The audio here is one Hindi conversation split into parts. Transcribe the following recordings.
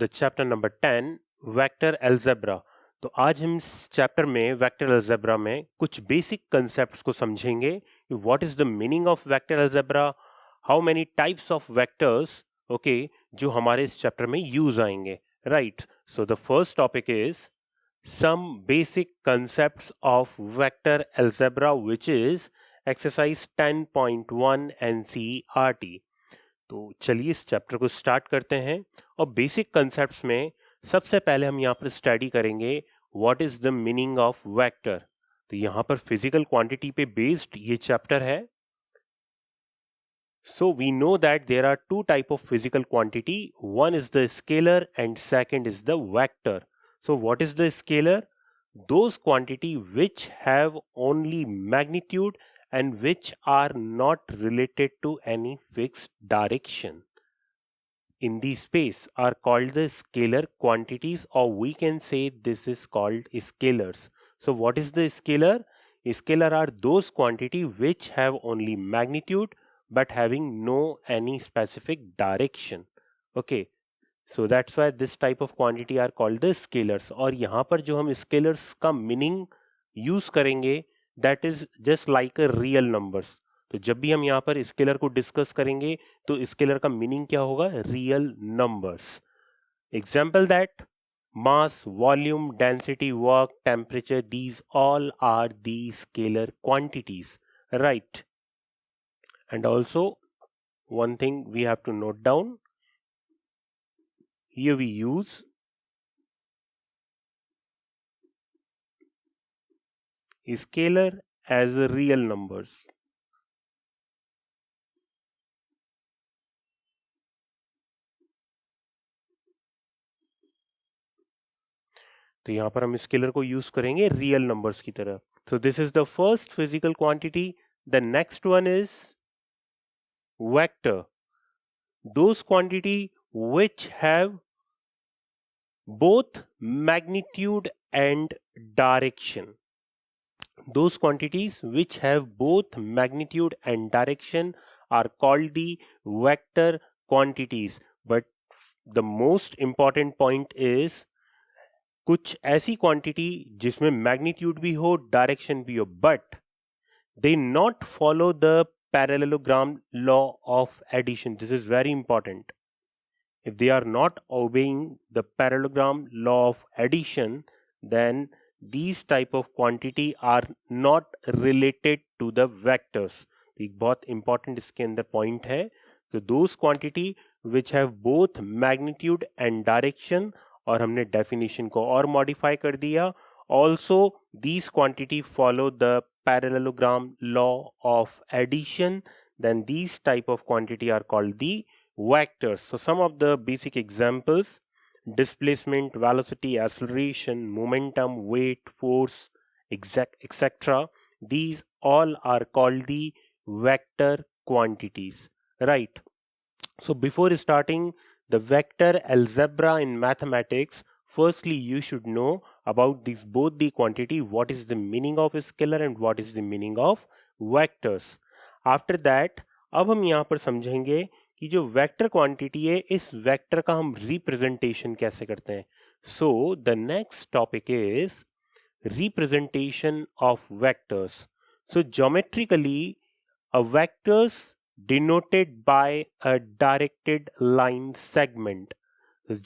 The chapter number 10 vector algebra. तो आज हम इस चैप्टर में वेक्टर अलजेब्रा में कुछ बेसिक कंसेप्ट्स को समझेंगे। What is the meaning of vector algebra, how many types of vectors, okay, जो हमारे इस चैप्टर में यूज आएंगे। Right, so the first topic is some basic concepts of vector algebra, which is exercise 10.1 NCERT। तो चलिए इस चैप्टर को स्टार्ट करते हैं और बेसिक कंसेप्ट्स में सबसे पहले हम यहाँ पर स्टडी करेंगे what is the meaning of vector. तो यहाँ पर फिजिकल क्वांटिटी पे बेस्ड ये चैप्टर है। So we know that there are two type of physical quantity. One is the scalar and second is the vector. So what is the scalar? Those quantity which have only magnitude and which are not related to any fixed direction in the space are called the scalar quantities, or we can say this is called scalars. So what is the scalar? Scalar are those quantity which have only magnitude but having no any specific direction. Okay, so that's why this type of quantity are called the scalars. और यहाँ पर जो हम scalars का meaning use करेंगे, that is just like a real numbers. तो जब भी हम यहाँ पर स्केलर को डिस्कस करेंगे तो स्केलर का मीनिंग क्या होगा? Real numbers. Example that mass, volume, density, work, temperature, these all are the scalar quantities, right. And also one thing we have to note down, here we use scalar as real numbers. तो यहां पर हम स्केलर को यूज करेंगे रियल नंबर्स की तरह। सो this is the first physical quantity. The next one is vector, those quantity which have both magnitude and direction. Those quantities which have both magnitude and direction are called the vector quantities. But the most important point is कुछ ऐसी क्वांटिटी जिसमें मैग्नीट्यूड भी हो, डायरेक्शन भी हो, but they not follow the parallelogram law of addition. This is very important. If they are not obeying the parallelogram law of addition, then these type of quantity are not related to the vectors. एक बहुत important इसके अंदर point है कि those quantity which have both magnitude and direction, और हमने definition को और modify कर दिया। Also these quantity follow the parallelogram law of addition, then these type of quantity are called the vectors. So some of the basic examples: displacement, velocity, acceleration, momentum, weight, force, etc. These all are called the vector quantities, right? So before starting the vector algebra in mathematics, firstly you should know about these both the quantity, what is the meaning of scalar and what is the meaning of vectors. After that अब हम यहाँ पर समझेंगे कि जो वेक्टर क्वांटिटी है, इस वेक्टर का हम रिप्रेजेंटेशन कैसे करते हैं। So the next topic is representation of vectors. So geometrically a vectors denoted by a directed line segment.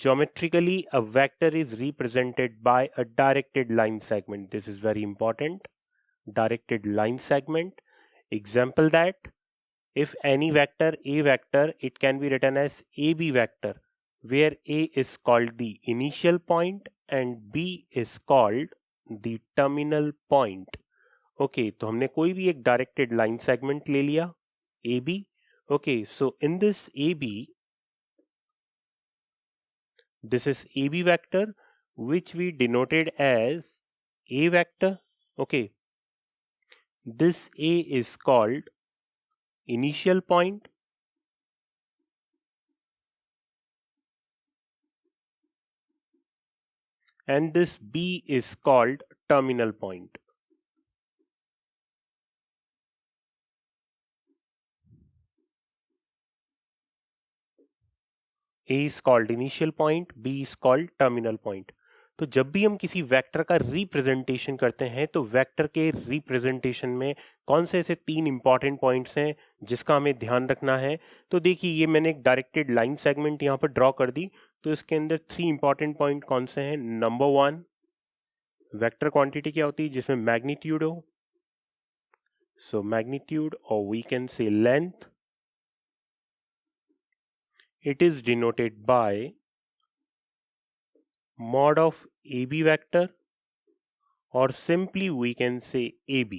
Geometrically, a vector is represented by a directed line segment. This is very important. Directed line segment. Example that if any vector a vector, it can be written as AB vector, where A is called the initial point and B is called the terminal point. Okay, तो हमने कोई भी एक डायरेक्टेड लाइन सेगमेंट ले लिया A B. Okay, so in this A B, this is A B vector which we denoted as a vector. Okay, this A is called initial point and this B is called terminal point. A is called initial point, B is called terminal point. तो जब भी हम किसी वेक्टर का रिप्रेजेंटेशन करते हैं तो वेक्टर के रिप्रेजेंटेशन में कौन से ऐसे 3 इंपॉर्टेंट पॉइंट्स हैं जिसका हमें ध्यान रखना है। तो देखिए ये मैंने एक डायरेक्टेड लाइन सेगमेंट यहाँ पर ड्रॉ कर दी, तो इसके अंदर 3 इंपॉर्टेंट पॉइंट कौन से हैं। नंबर 1, वेक्टर क्वांटिटी क्या होती है जिसमें मैग्नीट्यूड हो, सो मैग्नीट्यूड और we can say length, it is denoted by mod of AB vector or simply we can say AB.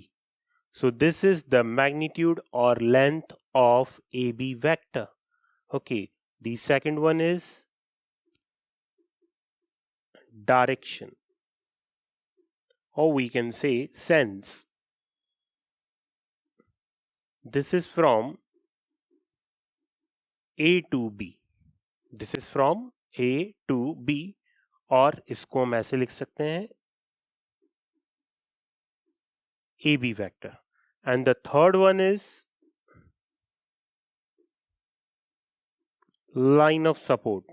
So this is the magnitude or length of AB vector. Okay, the second one is direction or we can say sense. This is from A to B. This is from A to B और इसको हम ऐसे लिख सकते हैं AB vector. And the third one is line of support.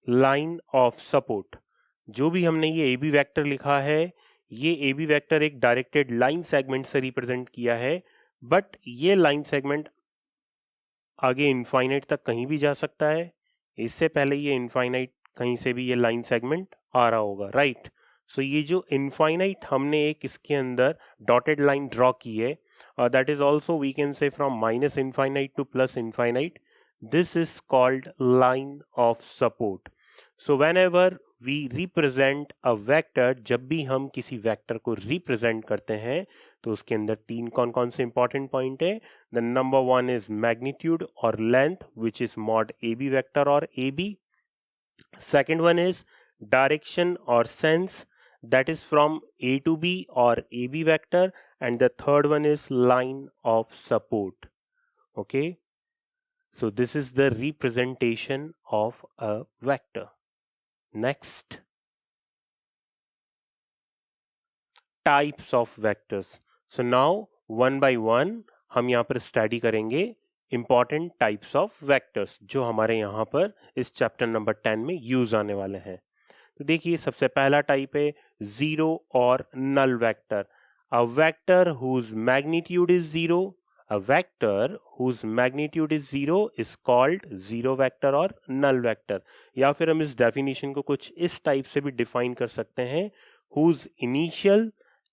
Line of support, जो भी हमने ये AB वेक्टर लिखा है, ये AB वेक्टर एक डायरेक्टेड लाइन सेगमेंट से रिप्रेजेंट किया है, बट ये लाइन सेगमेंट आगे इनफाइनाइट तक कहीं भी जा सकता है। इससे पहले ये इनफाइनाइट कहीं से भी ये लाइन सेगमेंट आ रहा होगा, राइट। सो ये जो इनफाइनाइट हमने एक इसके अंदर डॉटेड लाइन ड्रॉ की है, that is also we can say from minus infinite to plus infinite, this is called line of support. So whenever we represent a vector, जब भी हम किसी वेक्टर को रिप्रेजेंट करते हैं तो उसके अंदर 3 कौन कौन से इंपॉर्टेंट पॉइंट है। द नंबर 1 इज मैग्नीट्यूड और length which is mod AB vector और AB. Second one is direction or sense, that is from A to B or AB vector, and the third one is line of support. Okay, so this is the representation of a vector. Next, types of vectors. So now one by one हम यहाँ पर स्टडी करेंगे इंपॉर्टेंट टाइप्स ऑफ वेक्टर्स जो हमारे यहाँ पर इस चैप्टर नंबर 10 में यूज आने वाले हैं। तो देखिए सबसे पहला टाइप है जीरो और null vector. A vector whose magnitude is zero, a vector whose magnitude is zero is called zero vector और नल वेक्टर। या फिर हम इस डेफिनेशन को कुछ इस टाइप से भी डिफाइन कर सकते हैं, whose initial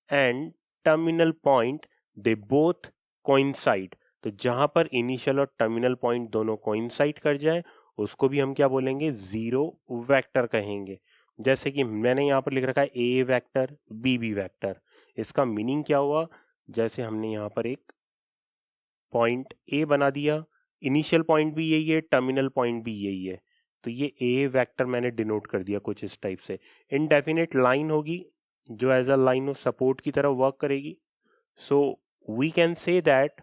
and terminal point they both coincide. तो जहां पर इनिशियल और टर्मिनल पॉइंट दोनों कोइंसाइड कर जाए उसको भी हम क्या बोलेंगे, जीरो वेक्टर कहेंगे। जैसे कि मैंने यहाँ पर लिख रखा है ए वेक्टर बी वेक्टर। इसका मीनिंग क्या हुआ, जैसे हमने यहाँ पर एक पॉइंट ए बना दिया, इनिशियल पॉइंट भी यही है, टर्मिनल पॉइंट भी यही है, तो ये ए वेक्टर मैंने डिनोट कर दिया कुछ इस टाइप से। इनडेफिनेट लाइन होगी जो as a line of support की तरह वर्क करेगी। So we can say that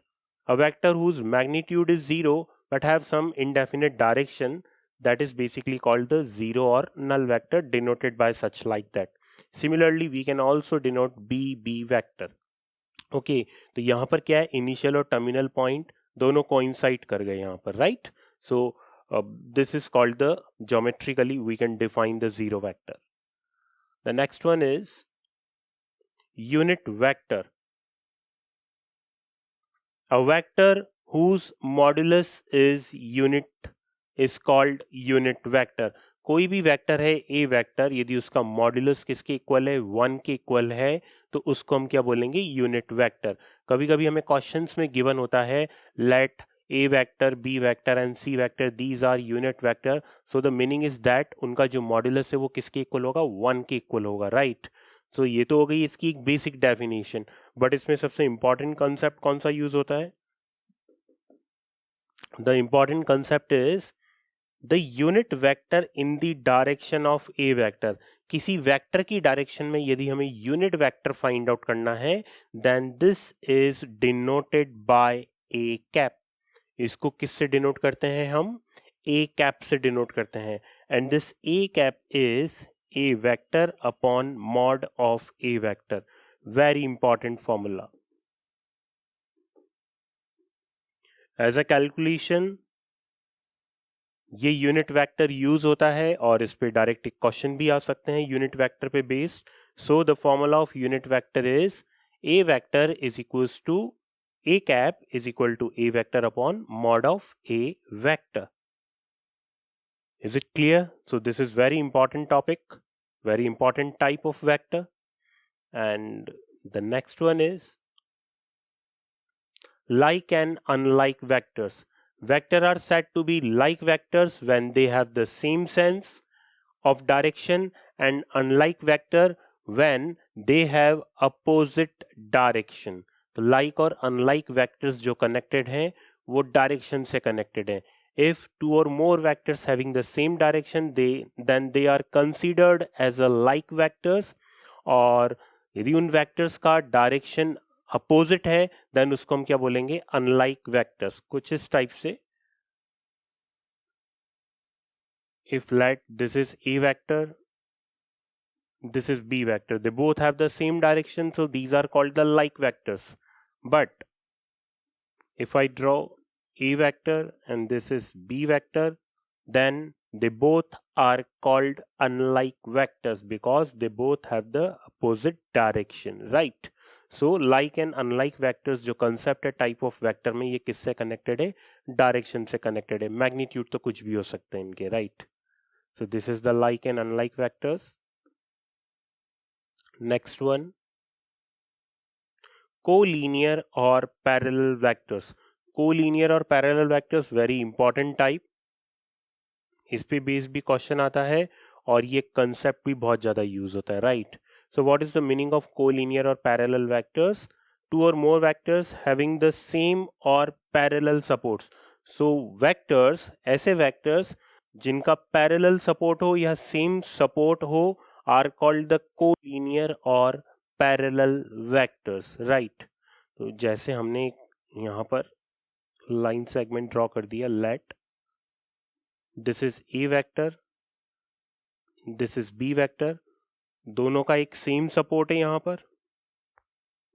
a vector whose magnitude is zero but have some indefinite direction, that is basically called the zero or null vector, denoted by such like that. Similarly we can also denote B vector. Okay, तो यहाँ पर क्या है, इनिशियल और टर्मिनल पॉइंट दोनों कोइंसाइड कर गए यहाँ पर, right. So this is called the geometrically we can define the zero vector. The next one is unit vector. A vector whose modulus is unit is called unit vector. कोई भी वेक्टर है ए वेक्टर, यदि उसका मॉड्यूलस किसके इक्वल है, 1 के इक्वल है, तो उसको हम क्या बोलेंगे, यूनिट वेक्टर। कभी कभी हमें क्वेश्चंस में गिवन होता है let A vector B vector and C vector these are unit vector, so the meaning is that उनका जो मॉड्यूलस है वो किसके इक्वल होगा, 1 के इक्वल होगा, राइट। सो ये तो हो गई इसकी एक बेसिक डेफिनेशन, बट इसमें सबसे इंपॉर्टेंट कॉन्सेप्ट कौन सा यूज होता है। The important concept is the unit vector in the direction of A vector. किसी वेक्टर की डायरेक्शन में यदि हमें यूनिट वेक्टर फाइंड आउट करना है, then this is denoted by A cap. इसको किससे डिनोट करते हैं हम, ए कैप से डिनोट करते हैं, and this A cap is A vector upon mod of A vector. Very important formula. As a calculation ये यूनिट वेक्टर यूज होता है और इस पे डायरेक्ट एक क्वेश्चन भी आ सकते हैं यूनिट वेक्टर पे based. So the formula of unit vector is A vector is equals to a cap is equal to a vector upon mod of a vector. Is it clear? So this is very important topic, very important type of vector. And the next one is like and unlike vectors. Vectors are said to be like vectors when they have the same sense of direction, and unlike vector when they have opposite direction. तो like और unlike vectors जो connected हैं वो direction से connected हैं. If two or more vectors having the same direction then they are considered as a like vectors. और यदि उन vectors का direction opposite है then उसको हम क्या बोलेंगे, unlike vectors. कुछ इस टाइप से, if let this is a vector, this is b vector, they both have the same direction, so these are called the like vectors. But if I draw a vector and this is b vector, then they both are called unlike vectors because they both have the opposite direction, right? So like and unlike vectors जो concept है type of vector में, ये किससे connected है? Direction से connected है. Magnitude तो कुछ भी हो सकते हैं इनके, right? So this is the like and unlike vectors. Next one, collinear or parallel vectors. Collinear और parallel vectors very important type. इस पे बेस्ड भी क्वेश्चन आता है और ये कंसेप्ट भी बहुत ज्यादा यूज होता है, right? So what is the meaning of collinear और पैरेलल वेक्टर्स? टू और मोर वेक्टर्स हैविंग द सेम और पैरेलल सपोर्ट्स. सो वेक्टर्स, ऐसे वेक्टर्स जिनका पैरेलल सपोर्ट हो या सेम सपोर्ट हो आर कॉल्ड द कोलिनियर और पैरेलल वेक्टर्स, राइट? तो जैसे हमने यहाँ पर लाइन सेगमेंट ड्रॉ कर दिया, let this is A vector, this is B vector, दोनों का एक सेम सपोर्ट है, यहाँ पर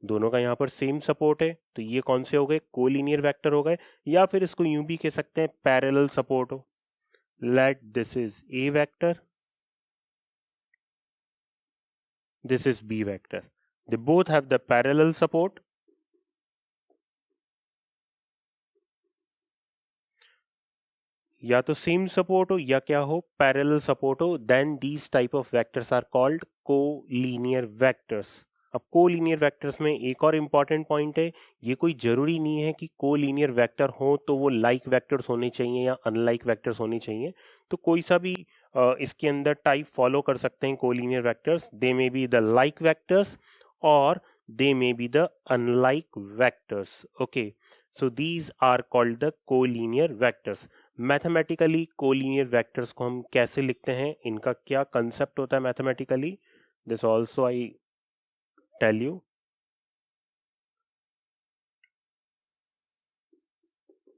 दोनों का यहाँ पर सेम सपोर्ट है, तो ये कौन से हो गए? कोलिनियर वेक्टर हो गए. या फिर इसको यूं भी कह सकते हैं पैरेलल सपोर्ट हो. Late this is A vector, this is B vector. They both have the parallel support. या तो सेम सपोर्ट हो या क्या हो, पैरेलल सपोर्ट हो, then these type of vectors are called collinear vectors. अब कोलिनियर वेक्टर्स में एक और इंपॉर्टेंट पॉइंट है, ये कोई जरूरी नहीं है कि कोलिनियर वेक्टर हो तो वो लाइक वेक्टर्स होने चाहिए या अनलाइक वेक्टर्स होने चाहिए. तो कोई सा भी इसके अंदर टाइप फॉलो कर सकते हैं collinear vectors. They may be the like vectors और they may be the unlike vectors. Okay, so these are called the collinear vectors. Mathematically collinear vectors को हम कैसे लिखते हैं, इनका क्या कंसेप्ट होता है mathematically, this also I tell you.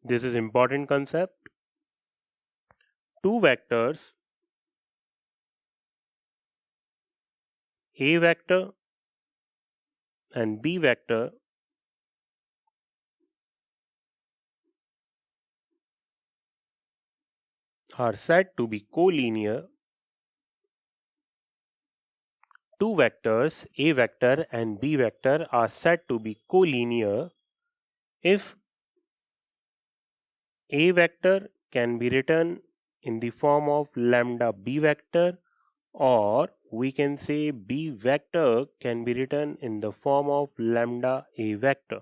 This is important concept. Two vectors, A vector and B vector are said to be collinear. Two vectors, A vector and B vector, are said to be collinear if A vector can be written in the form of lambda B vector, or we can say B vector can be written in the form of lambda A vector.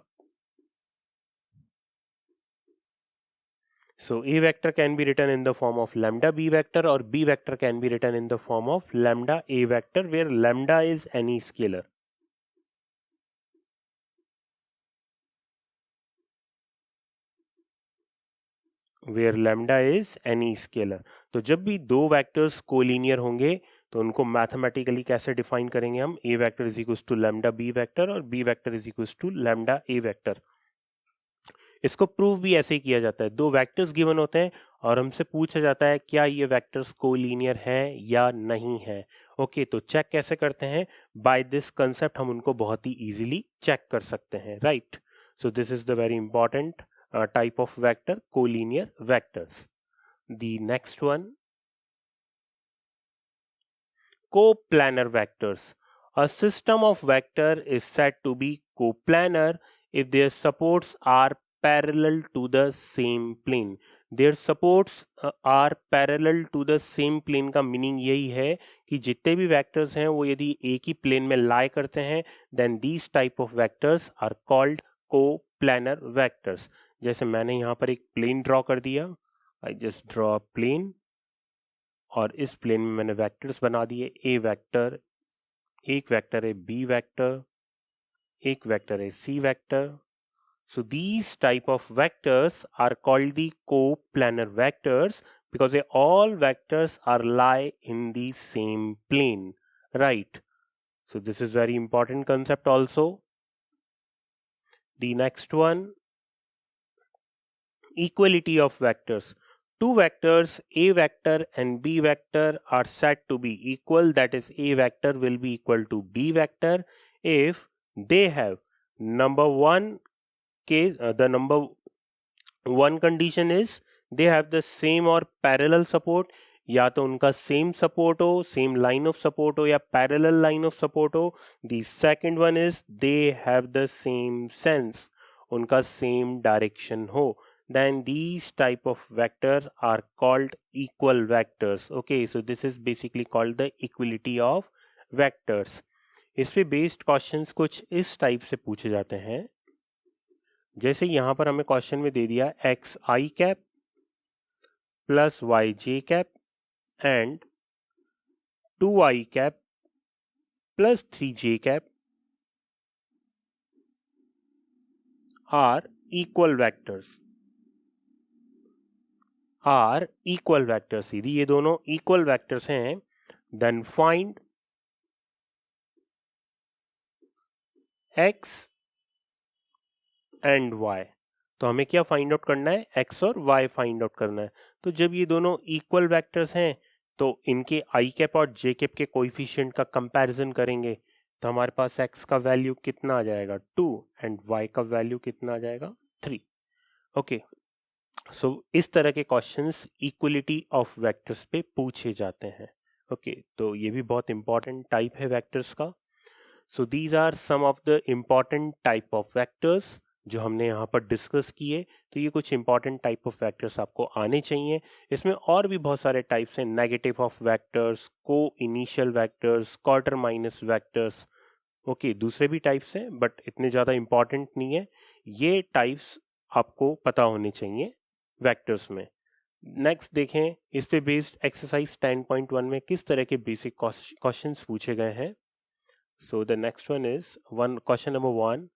So A vector can be written in the form of lambda B vector, or B vector can be written in the form of lambda A vector, where lambda is any scalar. Where lambda is any scalar. तो जब भी दो वेक्टर्स कोलिनियर होंगे तो उनको मैथमेटिकली कैसे डिफाइन करेंगे हम? A vector is equal to lambda B vector और B vector is equal to lambda A vector. इसको प्रूव भी ऐसे ही किया जाता है. दो वेक्टर्स गिवन होते हैं और हमसे पूछा जाता है क्या ये वेक्टर्स कोलिनियर हैं या नहीं है. ओके, तो चेक कैसे करते हैं? बाय दिस कंसेप्ट हम उनको बहुत ही इजीली चेक कर सकते हैं, right? So this is the very important type of vector, collinear vectors. The next one, coplanar vectors. A system of vector is said to be coplanar if their supports are parallel to the same plane. Their supports are parallel to the same plane का मीनिंग यही है कि जितने भी वेक्टर्स हैं वो यदि एक ही प्लेन में लाई करते हैं, then these type of vectors are called coplanar vectors. जैसे मैंने यहाँ पर एक प्लेन ड्रॉ कर दिया, आई जस्ट ड्रॉ प्लेन, और इस प्लेन में मैंने वेक्टर्स बना दिए. ए वेक्टर, एक वेक्टर है बी वेक्टर, एक वेक्टर है C vector. So these type of vectors are called the coplanar vectors because they all vectors are lie in the same plane, right? So this is very important concept also. The next one, equality of vectors. Two vectors a vector and b vector are said to be equal, that is a vector will be equal to b vector if they have number one case, the number one condition is they have the same or parallel support, या तो उनका सेम सपोर्ट हो, सेम लाइन ऑफ सपोर्ट हो, या पैरेलल लाइन ऑफ सपोर्ट हो. The second one is they have the same sense, उनका सेम डायरेक्शन हो. then these type of vectors are called equal vectors. Okay, so this is basically called the equality of vectors. इस पे बेस्ड क्वेश्चंस कुछ इस टाइप से पूछे जाते हैं. जैसे यहां पर हमें क्वेश्चन में दे दिया X I cap plus Y J cap and 2i cap plus 3j cap are equal vectors. Are equal vectors, यदि ये दोनों इक्वल वेक्टर्स हैं, then find x and y. तो हमें क्या फाइंड आउट करना है, x और y फाइंड आउट करना है. तो जब ये दोनों इक्वल वेक्टर्स हैं तो इनके i कैप और j कैप के कोएफिशिएंट का कंपैरिजन करेंगे, तो हमारे पास x का वैल्यू कितना आ जाएगा 2 एंड y का वैल्यू कितना आ जाएगा 3. ओके, सो इस तरह के क्वेश्चंस इक्वलिटी ऑफ वेक्टर्स पे पूछे जाते हैं. ओके, तो ये भी बहुत इंपॉर्टेंट टाइप है वेक्टर्स का. So these are some of the important type of vectors जो हमने यहाँ पर डिस्कस किए. तो ये कुछ इंपॉर्टेंट टाइप ऑफ वेक्टर्स आपको आने चाहिए. इसमें और भी बहुत सारे टाइप्स हैं, नेगेटिव ऑफ वेक्टर्स, को initial vectors, quarter minus vectors. Okay, दूसरे भी टाइप्स हैं बट इतने ज़्यादा इंपॉर्टेंट नहीं है. ये टाइप्स आपको पता होने चाहिए वेक्टर्स में. नेक्स्ट देखें, इस पे बेस्ड एक्सरसाइज 10.1 में किस तरह के बेसिक क्वेश्चंस पूछे गए हैं. So the next one is question number 1.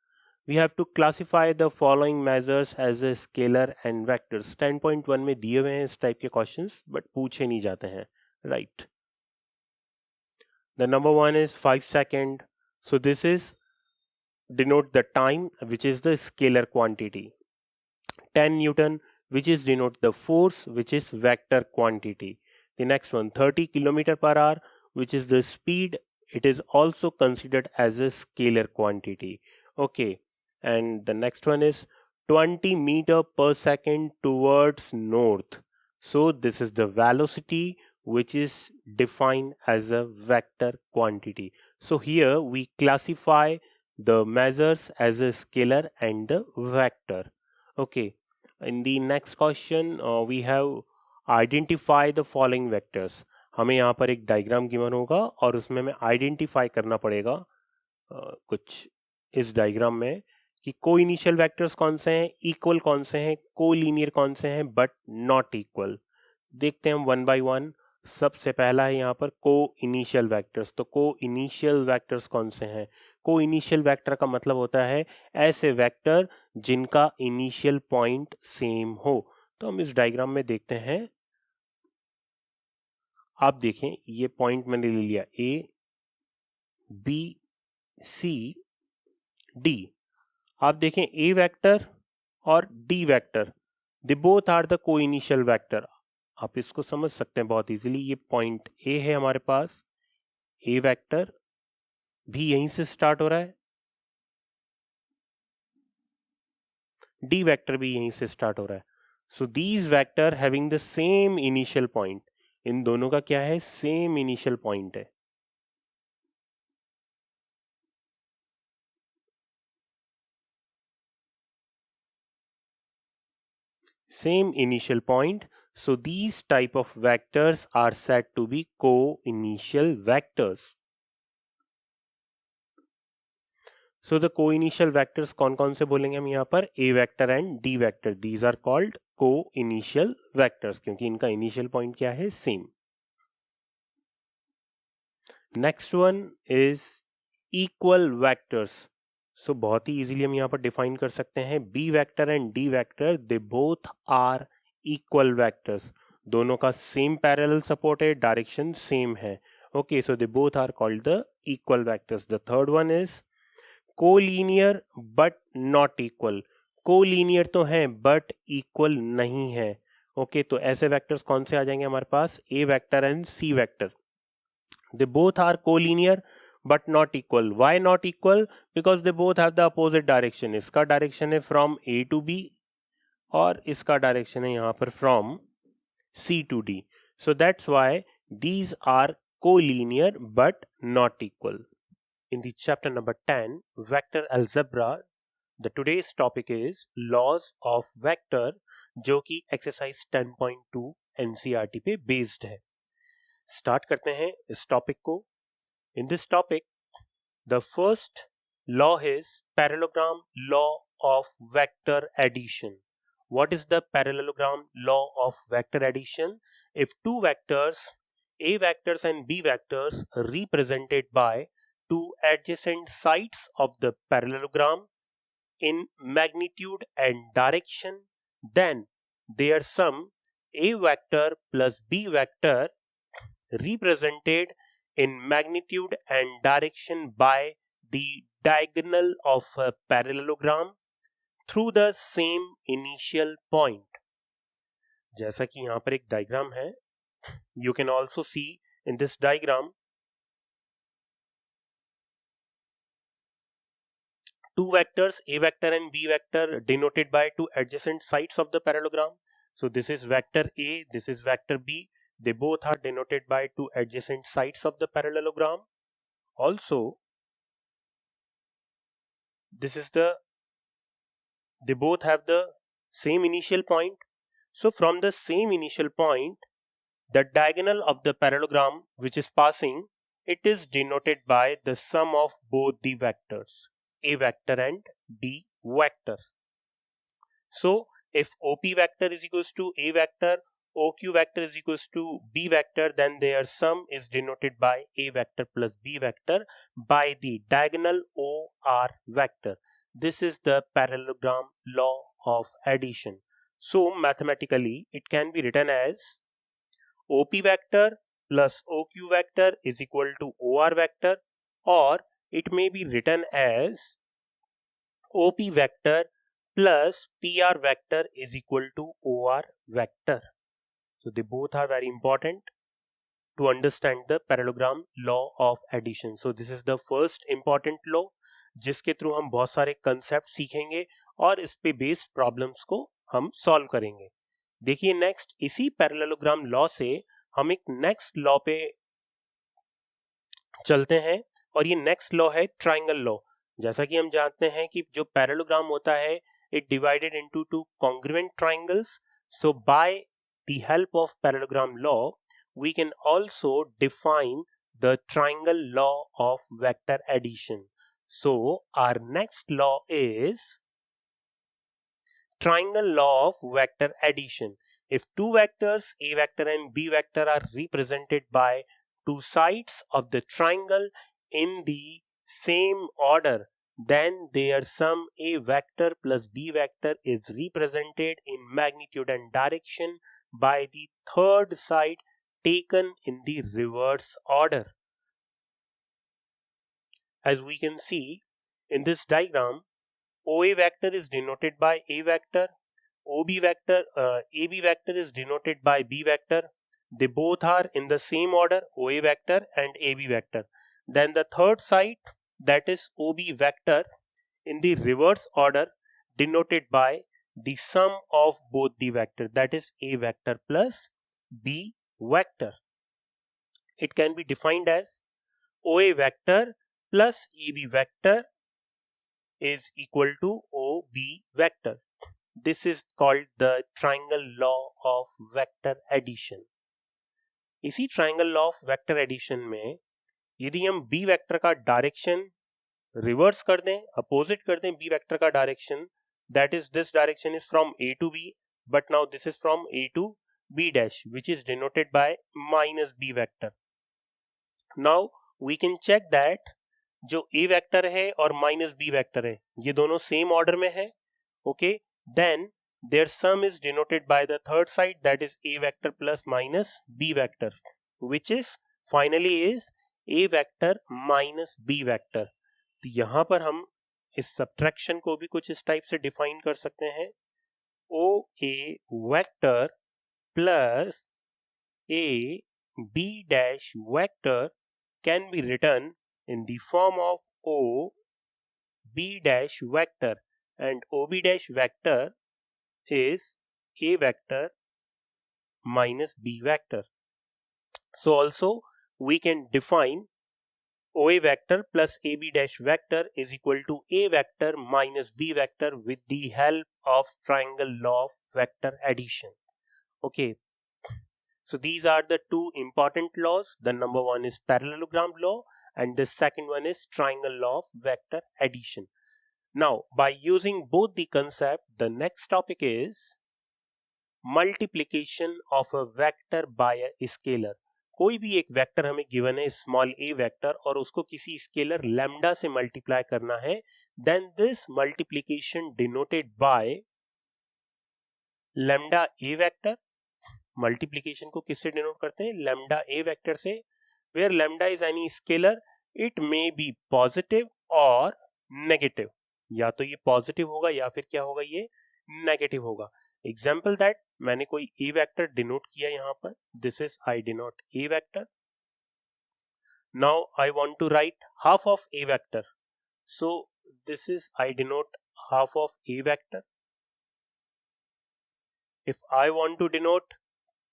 We have to classify the following measures as a scalar and vectors. 10.1 में दिए हुए हैं इस टाइप के क्वेश्चंस बट पूछे नहीं जाते हैं, right. The number 1 is 5 second. So this is denote the time which is the scalar quantity. 10 Newton which is denote the force which is vector quantity. The next one 30 kilometer per hour which is the speed, it is also considered as a scalar quantity. Okay, and the next one is 20 meter per second towards north. So this is the velocity which is defined as a vector quantity. So here we classify the measures as a scalar and the vector. Okay, in the next question we have identify the following vectors. हमें यहाँ पर एक डायग्राम गिवन होगा और उसमें हमें आइडेंटिफाई करना पड़ेगा कुछ इस डायग्राम में कि को इनिशियल वेक्टर्स कौन से हैं, इक्वल कौन से हैं, को लीनियर कौन से हैं बट नॉट इक्वल. देखते हैं हम वन बाय वन. सबसे पहला है यहाँ पर को इनिशियल वेक्टर्स. तो को इनिशियल वेक्टर्स कौन से हैं. को इनिशियल वेक्टर का मतलब होता है ऐसे वेक्टर जिनका इनिशियल पॉइंट सेम हो. तो हम इस डायग्राम में देखते हैं. आप देखें ये पॉइंट मैंने ले लिया ए बी सी डी. आप देखें ए वेक्टर और D vector, they both are the coinitial vector. आप इसको समझ सकते हैं बहुत इजीली. ये पॉइंट ए है हमारे पास, ए वेक्टर भी यहीं से स्टार्ट हो रहा है, डी वेक्टर भी यहीं से स्टार्ट हो रहा है. So these vector having the same initial point, इन दोनों का क्या है, सेम इनिशियल पॉइंट है. Same initial point, so these type of vectors are said to be co-initial vectors. So the co-initial vectors कौन कौन से बोलेंगे हम यहाँ पर, a vector and d vector, these are called co-initial vectors क्योंकि इनका initial point क्या है, same. Next one is equal vectors. So बहुत ही easily हम यहाँ पर define कर सकते हैं, b vector and d vector they both are equal vectors. दोनों का same parallel support है, direction same है. Okay, so they both are called the equal vectors. The third one is collinear but not equal. collinear तो है but equal नहीं है. Okay, तो ऐसे vectors कौन से आ जाएंगे हमारे पास, a vector and c vector. They both are collinear but not equal. Why not equal? Because they both have the opposite direction. इसका direction है from A to B और इसका direction है यहाँ पर from C to D. So that's why these are collinear but not equal. In the chapter number 10, vector algebra, the today's topic is laws of vector, जो कि exercise 10.2 NCERT पे based है. स्टार्ट करते हैं इस टॉपिक को. In this topic the first law is parallelogram law of vector addition. What is the parallelogram law of vector addition? If two vectors a vectors and b vectors represented by two adjacent sides of the parallelogram in magnitude and direction, then their sum a vector plus b vector represented in magnitude and direction by the diagonal of a parallelogram through the same initial point. जैसा कि यहाँ पर एक डायग्राम है, you can also see in this diagram two vectors a vector and b vector denoted by two adjacent sides of the parallelogram. So this is vector a, this is vector b. They both are denoted by two adjacent sides of the parallelogram. Also, they both have the same initial point. So from the same initial point, the diagonal of the parallelogram which is passing, it is denoted by the sum of both the vectors, a vector and b vector. So if OP vector is equals to a vector, OQ vector is equals to b vector, then their sum is denoted by a vector plus b vector by the diagonal OR vector. This is the parallelogram law of addition. So mathematically it can be written as OP vector plus OQ vector is equal to OR vector, or it may be written as OP vector plus PR vector is equal to OR vector. So they both are very important to understand the parallelogram law of addition. So this is the first important law जिसके थ्रू हम बहुत सारे कंसेप्ट सीखेंगे और इस पे बेस्ड प्रॉब्लम्स को हम सॉल्व करेंगे. देखिए नेक्स्ट, इसी पैरेललोग्राम लॉ से हम एक नेक्स्ट लॉ पे चलते हैं और ये नेक्स्ट लॉ है ट्राइंगल लॉ. जैसा कि हम जानते हैं कि जो पैरेललोग्राम होता है it divided into two congruent triangles. So by the help of parallelogram law, we can also define the triangle law of vector addition. So our next law is triangle law of vector addition. If two vectors a vector and b vector are represented by two sides of the triangle in the same order, then their sum a vector plus b vector is represented in magnitude and direction by the third side taken in the reverse order. As we can see in this diagram, OA vector is denoted by a vector, AB vector is denoted by b vector. They both are in the same order, OA vector and AB vector. Then the third side, that is OB vector, in the reverse order, denoted by the sum of both the vector, that is A vector plus B vector. It can be defined as OA vector plus AB vector is equal to OB vector. This is called the triangle law of vector addition. इसी triangle law of vector addition में यदि हम बी वेक्टर का डायरेक्शन रिवर्स कर दें, अपोजिट कर दें बी वेक्टर का direction, that is this direction is from A to B, but now this is from A to B dash, which is denoted by minus B vector. Now we can check that जो ए वेक्टर है और माइनस बी वेक्टर है ये दोनों सेम ऑर्डर में है. Okay, then their sum is denoted by the third side, that is A vector plus minus B vector, which is finally is A vector minus B vector. तो यहां पर हम इस subtraction को भी कुछ इस टाइप से डिफाइन कर सकते हैं. OA vector plus A B dash vector can be written in the form of O B dash vector, and OB dash vector is A vector minus B vector. So also we can define OA vector plus AB dash vector is equal to A vector minus B vector with the help of triangle law of vector addition. Okay, so these are the two important laws. The number one is parallelogram law and the second one is triangle law of vector addition. Now, by using both the concept, the next topic is multiplication of a vector by a scalar. कोई भी एक वेक्टर हमें गिवन है स्मॉल a वेक्टर और उसको किसी स्केलर लैम्डा से मल्टीप्लाई करना है, then this multiplication denoted by lambda a vector. Multiplication को किससे डिनोट करते हैं? लैम्डा a वेक्टर से, where lambda is any scalar, it may be positive और नेगेटिव. या तो ये पॉजिटिव होगा या फिर क्या होगा, ये नेगेटिव होगा. एग्जाम्पल दैट मैंने कोई ए वेक्टर डिनोट किया यहां पर, this is I denote A vector. Now I want to write half of A vector, so this is I denote half of A vector. If I want to denote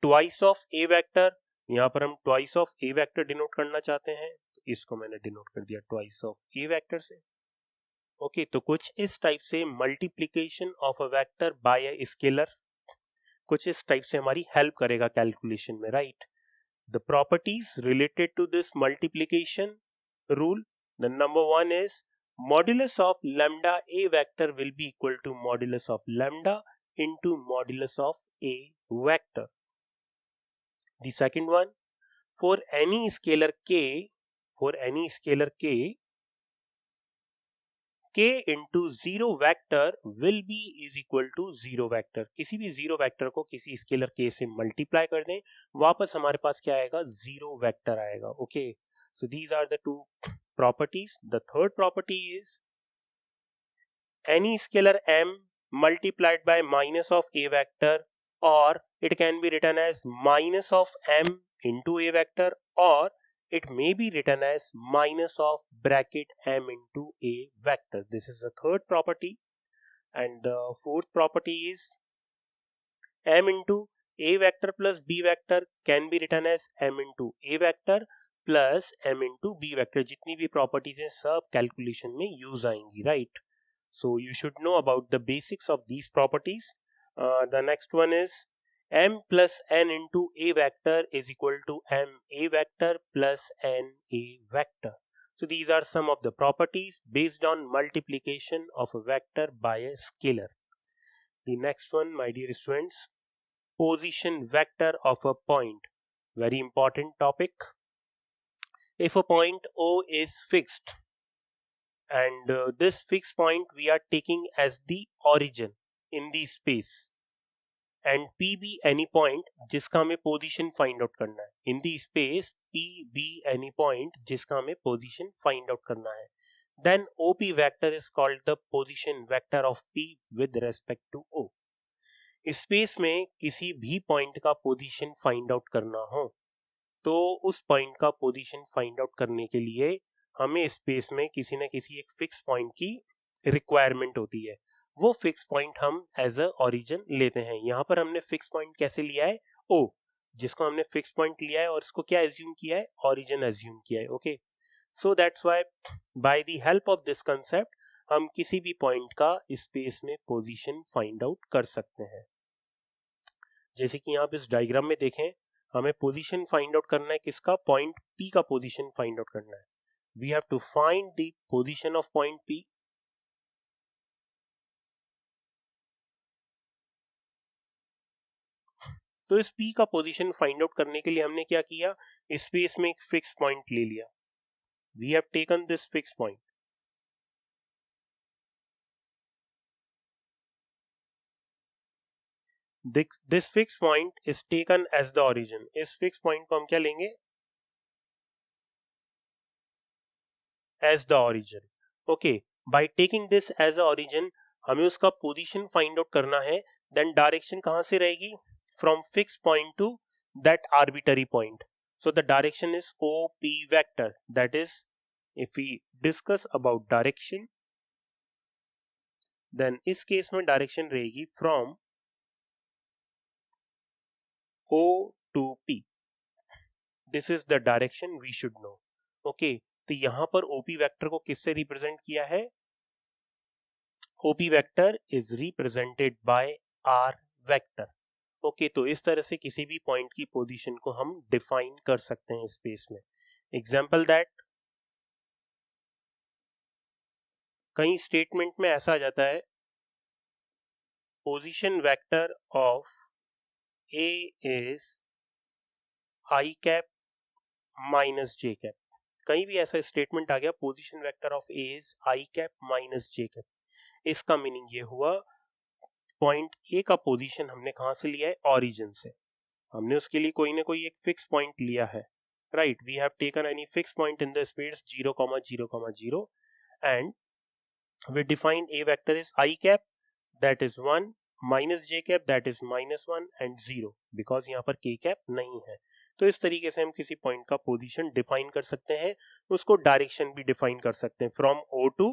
twice of A vector, यहां पर हम twice of A vector denote करना चाहते हैं, तो इसको मैंने डिनोट कर दिया ट्वाइस ऑफ ए वेक्टर से. ओके, तो कुछ इस टाइप से multiplication of a vector bye a scalar कुछ इस टाइप से हमारी हेल्प करेगा कैलकुलेशन में, right. The properties related to this multiplication rule, the number one is modulus of lambda A vector will be equal to modulus of lambda into modulus of A vector. The second one, for any scalar k k into zero vector will be is equal to zero vector. किसी भी जीरो वेक्टर को किसी स्केलर k से मल्टीप्लाई कर दें, वापस हमारे पास क्या आएगा, जीरो वेक्टर आएगा. Okay, so these are the two properties. The third property is any scalar m multiplied by minus of a vector, or it can be written as minus of m into a vector, or it may be written as minus of bracket m into a vector. This is the third property. And the fourth property is m into a vector plus b vector can be written as m into a vector plus m into b vector. जितनी भी properties हैं सब calculation में use आएंगी, right? So you should know about the basics of these properties. The next one is m plus n into a vector is equal to m a vector plus n a vector. So these are some of the properties based on multiplication of a vector by a scalar. The next one, my dear students, position vector of a point. Very important topic. If a point O is fixed and this fixed point we are taking as the origin in the space, and P be any point जिसका हमें पोजीशन फाइंड आउट करना है in the space, P be any point जिसका हमें पोजीशन फाइंड आउट करना है, then OP vector is called the position vector of P with respect to O. Space में किसी भी पॉइंट का पोजीशन फाइंड आउट करना हो तो उस पॉइंट का पोजीशन फाइंड आउट करने के लिए हमें स्पेस में किसी न किसी एक फिक्स पॉइंट की रिक्वायरमेंट होती है. वो फिक्स पॉइंट हम एज अ ओरिजिन लेते हैं। यहां पर हमने फिक्स पॉइंट कैसे लिया है, ओ, जिसको हमने फिक्स पॉइंट लिया है और इसको क्या एज्यूम किया है, ओरिजिन एज्यूम किया है। Okay, so that's why by the help of this concept हम किसी भी पॉइंट का स्पेस में पोजीशन फाइंड आउट कर सकते हैं। जैसे कि आप इस डायग्राम में देखें, हमें पोजीशन फाइंड आउट करना है, किसका, पॉइंट P का पोजीशन फाइंड आउट करना है। We have to find the position of point P। तो इस P का पोजीशन फाइंड आउट करने के लिए हमने क्या किया, स्पेस में एक फिक्स पॉइंट ले लिया। We have taken this fix point. This fix point is taken as the origin. इस फिक्स पॉइंट को हम क्या लेंगे, as the origin. Okay, by taking this as a origin हमें उसका पोजीशन फाइंड आउट करना है। देन डायरेक्शन कहां से रहेगी, from fix point to that arbitrary point. So the direction is OP vector. That is, if we discuss about direction, then इस केस में डायरेक्शन रहेगी from O to P। This is the direction we should know. Okay, तो यहां पर OP वेक्टर को किससे रिप्रेजेंट किया है, OP vector is represented by R vector. Okay, तो इस तरह से किसी भी पॉइंट की पोजीशन को हम डिफाइन कर सकते हैं स्पेस में। एग्जाम्पल दैट, कई स्टेटमेंट में ऐसा आ जाता है, position vector of A is I cap minus J cap. कहीं भी ऐसा स्टेटमेंट आ गया, position vector of A is I cap minus J cap, इसका मीनिंग ये हुआ पॉइंट A का पोजीशन हमने कहां से लिया है, ओरिजिन से। हमने उसके लिए कोई ना कोई एक फिक्स पॉइंट लिया है, right. We have taken any fix point in the space 0,0,0 and we defined A vector is I cap, that is 1, minus J cap, that is -1 and 0, because यहाँ पर K cap नहीं है। तो इस तरीके से हम किसी पॉइंट का पोजीशन डिफाइन कर सकते हैं, उसको डायरेक्शन भी डिफाइन कर सकते हैं from O to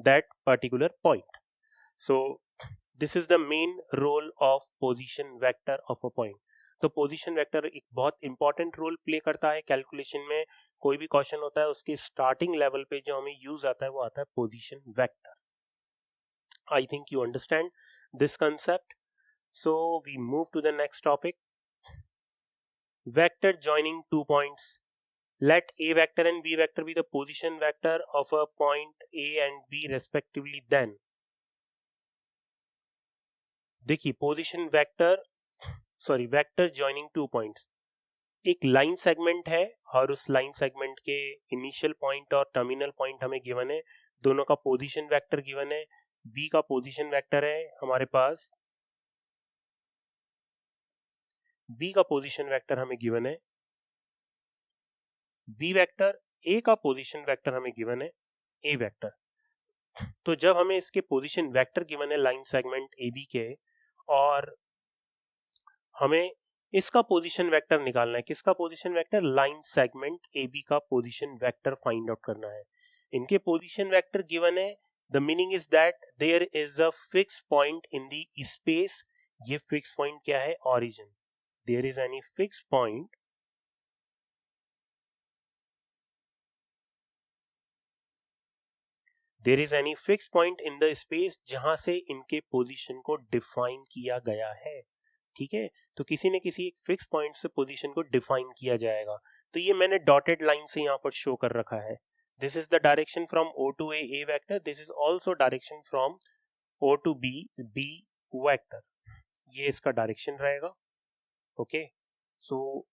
that particular point। So this is the main role of position vector of a point। तो पोजीशन वेक्टर एक बहुत इंपॉर्टेंट रोल प्ले करता है कैलकुलेशन में। कोई भी क्वेश्चन होता है उसके स्टार्टिंग लेवल पे जो हमें यूज आता है वो आता है position vector. I think you understand this concept. So we move to the next topic. Vector joining 2 points. Let A vector and B vector be the position vector of a point A and B respectively, then देखिए position vector, sorry vector joining 2 points, एक लाइन सेगमेंट है और उस लाइन सेगमेंट के इनिशियल पॉइंट और टर्मिनल पॉइंट हमें गिवन है, दोनों का पोजीशन वेक्टर गिवन है। बी का पोजीशन वेक्टर है हमारे पास, बी का पोजीशन वेक्टर हमें गिवन है बी वेक्टर, ए का पोजीशन वेक्टर हमें गिवन है ए वेक्टर। तो जब हमें इसके पोजीशन वेक्टर गिवन है लाइन सेगमेंट ए बी के, और हमें इसका पोजीशन वेक्टर निकालना है, किसका position vector, line segment A B का पोजीशन वेक्टर फाइंड आउट करना है। इनके पोजीशन वेक्टर गिवन है, the meaning is that there is a fix point in the space. ये फिक्स पॉइंट क्या है, origin. There is any fix point there is any fix point in the space जहां से इनके पोजीशन को डिफाइन किया गया है। ठीक है, तो किसी न किसी एक फिक्स पॉइंट से पोजीशन को डिफाइन किया जाएगा। तो ये मैंने डॉटेड लाइन से यहाँ पर शो कर रखा है। This is the direction from O to A vector, this is also direction from O to B vector. ये इसका डायरेक्शन रहेगा। ओके, सो